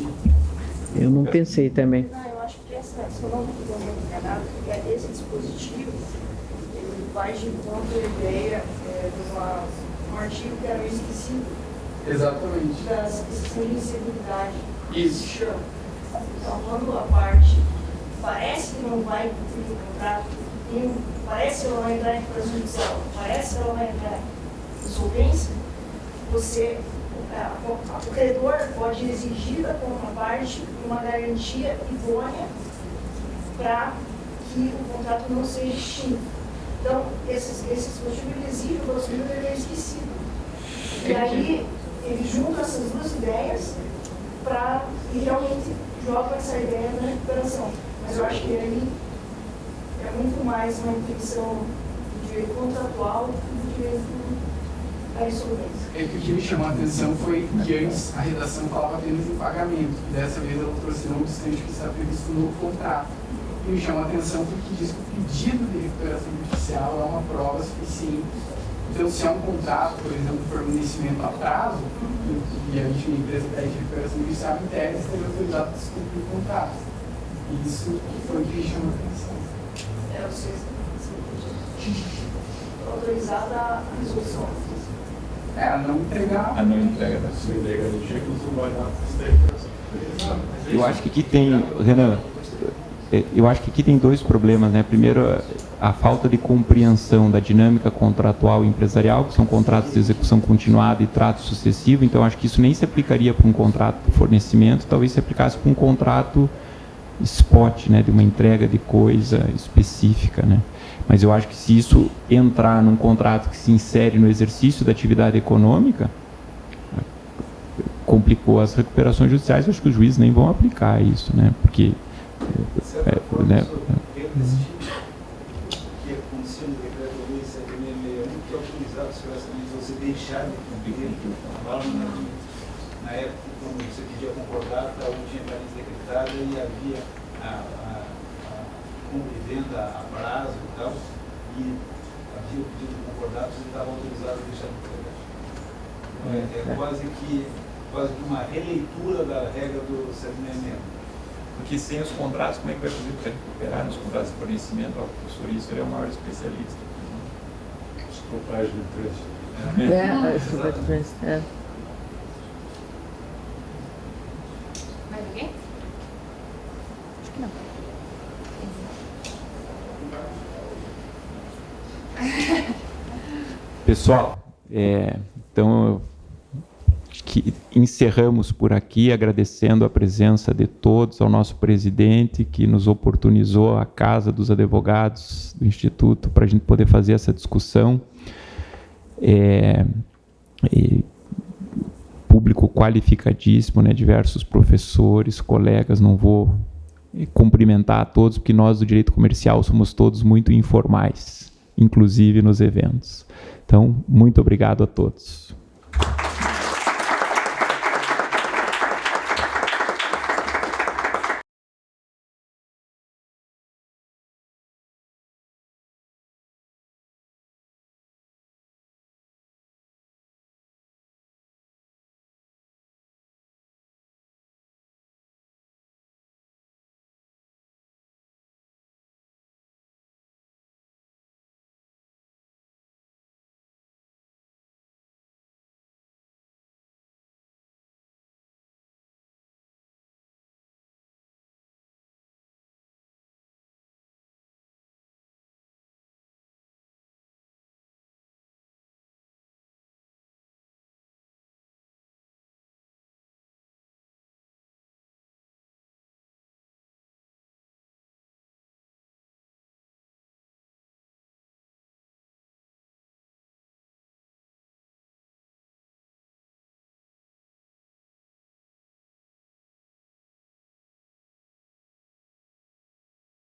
[SPEAKER 4] Eu não pensei também.
[SPEAKER 16] Eu acho que se eu não estou muito enganado, esse dispositivo ele vai de encontro à ideia de um artigo que era esquecido.
[SPEAKER 15] Exatamente.
[SPEAKER 16] Da sensibilidade.
[SPEAKER 15] Isso.
[SPEAKER 16] Se chama. Então, quando a parte parece que não vai cumprir o contrato, parece que ela vai entrar em recuperação judicial, parece que ela vai entrar em insolvência, o credor pode exigir da contraparte uma garantia idônea para que o contrato não seja extinto. Então, esse dispositivo exige o consumidor dele é esquecido. E aí, ele junta essas duas ideias e realmente joga essa ideia na recuperação. Mas eu acho que ele é muito mais uma intenção de direito contratual do que direito da insolvência.
[SPEAKER 15] O que me chamou a atenção foi que antes a redação falava apenas em pagamento, e dessa vez ela trouxe não obstante que está previsto no contrato. E me chamou a atenção porque diz que o pedido de recuperação judicial é uma prova suficiente. Então, se é um contrato, por exemplo, de fornecimento a prazo, e a empresa pede recuperação judicial, em tese, estaria autorizado a descumprir o contrato. E isso foi o que me chamou a atenção.
[SPEAKER 16] Ou seja, autorizada a resolução.
[SPEAKER 15] A não entregar.
[SPEAKER 1] A não entrega da Eu acho que aqui tem, Renan, eu acho que aqui tem dois problemas, né? Primeiro, a falta de compreensão da dinâmica contratual e empresarial, que são contratos de execução continuada e trato sucessivo, então acho que isso nem se aplicaria para um contrato de fornecimento, talvez se aplicasse para um contrato spot, né, de uma entrega de coisa específica, né? Mas eu acho que se isso entrar num contrato que se insere no exercício da atividade econômica, complicou as recuperações judiciais, eu acho que os juízes nem vão aplicar isso, né? Porque
[SPEAKER 8] né? Que aconteceu no decreto 1.761, que autorizava você deixar de cumprir, na época, quando você pedia concordata, a tinha carência decretada e havia a compra e venda a prazo e tal, que havia o pedido concordado, você estava autorizado a deixar de projeto. É quase que uma releitura da regra do 766.
[SPEAKER 1] Porque sem os contratos, como é que vai fazer para recuperar nos contratos de fornecimento? O professor Íscar é o maior especialista.
[SPEAKER 2] Escopagem de preço.
[SPEAKER 4] Escopagem de preço.
[SPEAKER 3] Mais alguém? Acho que não.
[SPEAKER 1] Pessoal, então que encerramos por aqui, agradecendo a presença de todos, ao nosso presidente, que nos oportunizou a Casa dos Advogados do Instituto para a gente poder fazer essa discussão. Público qualificadíssimo, né? Diversos professores, colegas, não vou cumprimentar a todos, porque nós do direito comercial somos todos muito informais, inclusive nos eventos. Então, muito obrigado a todos.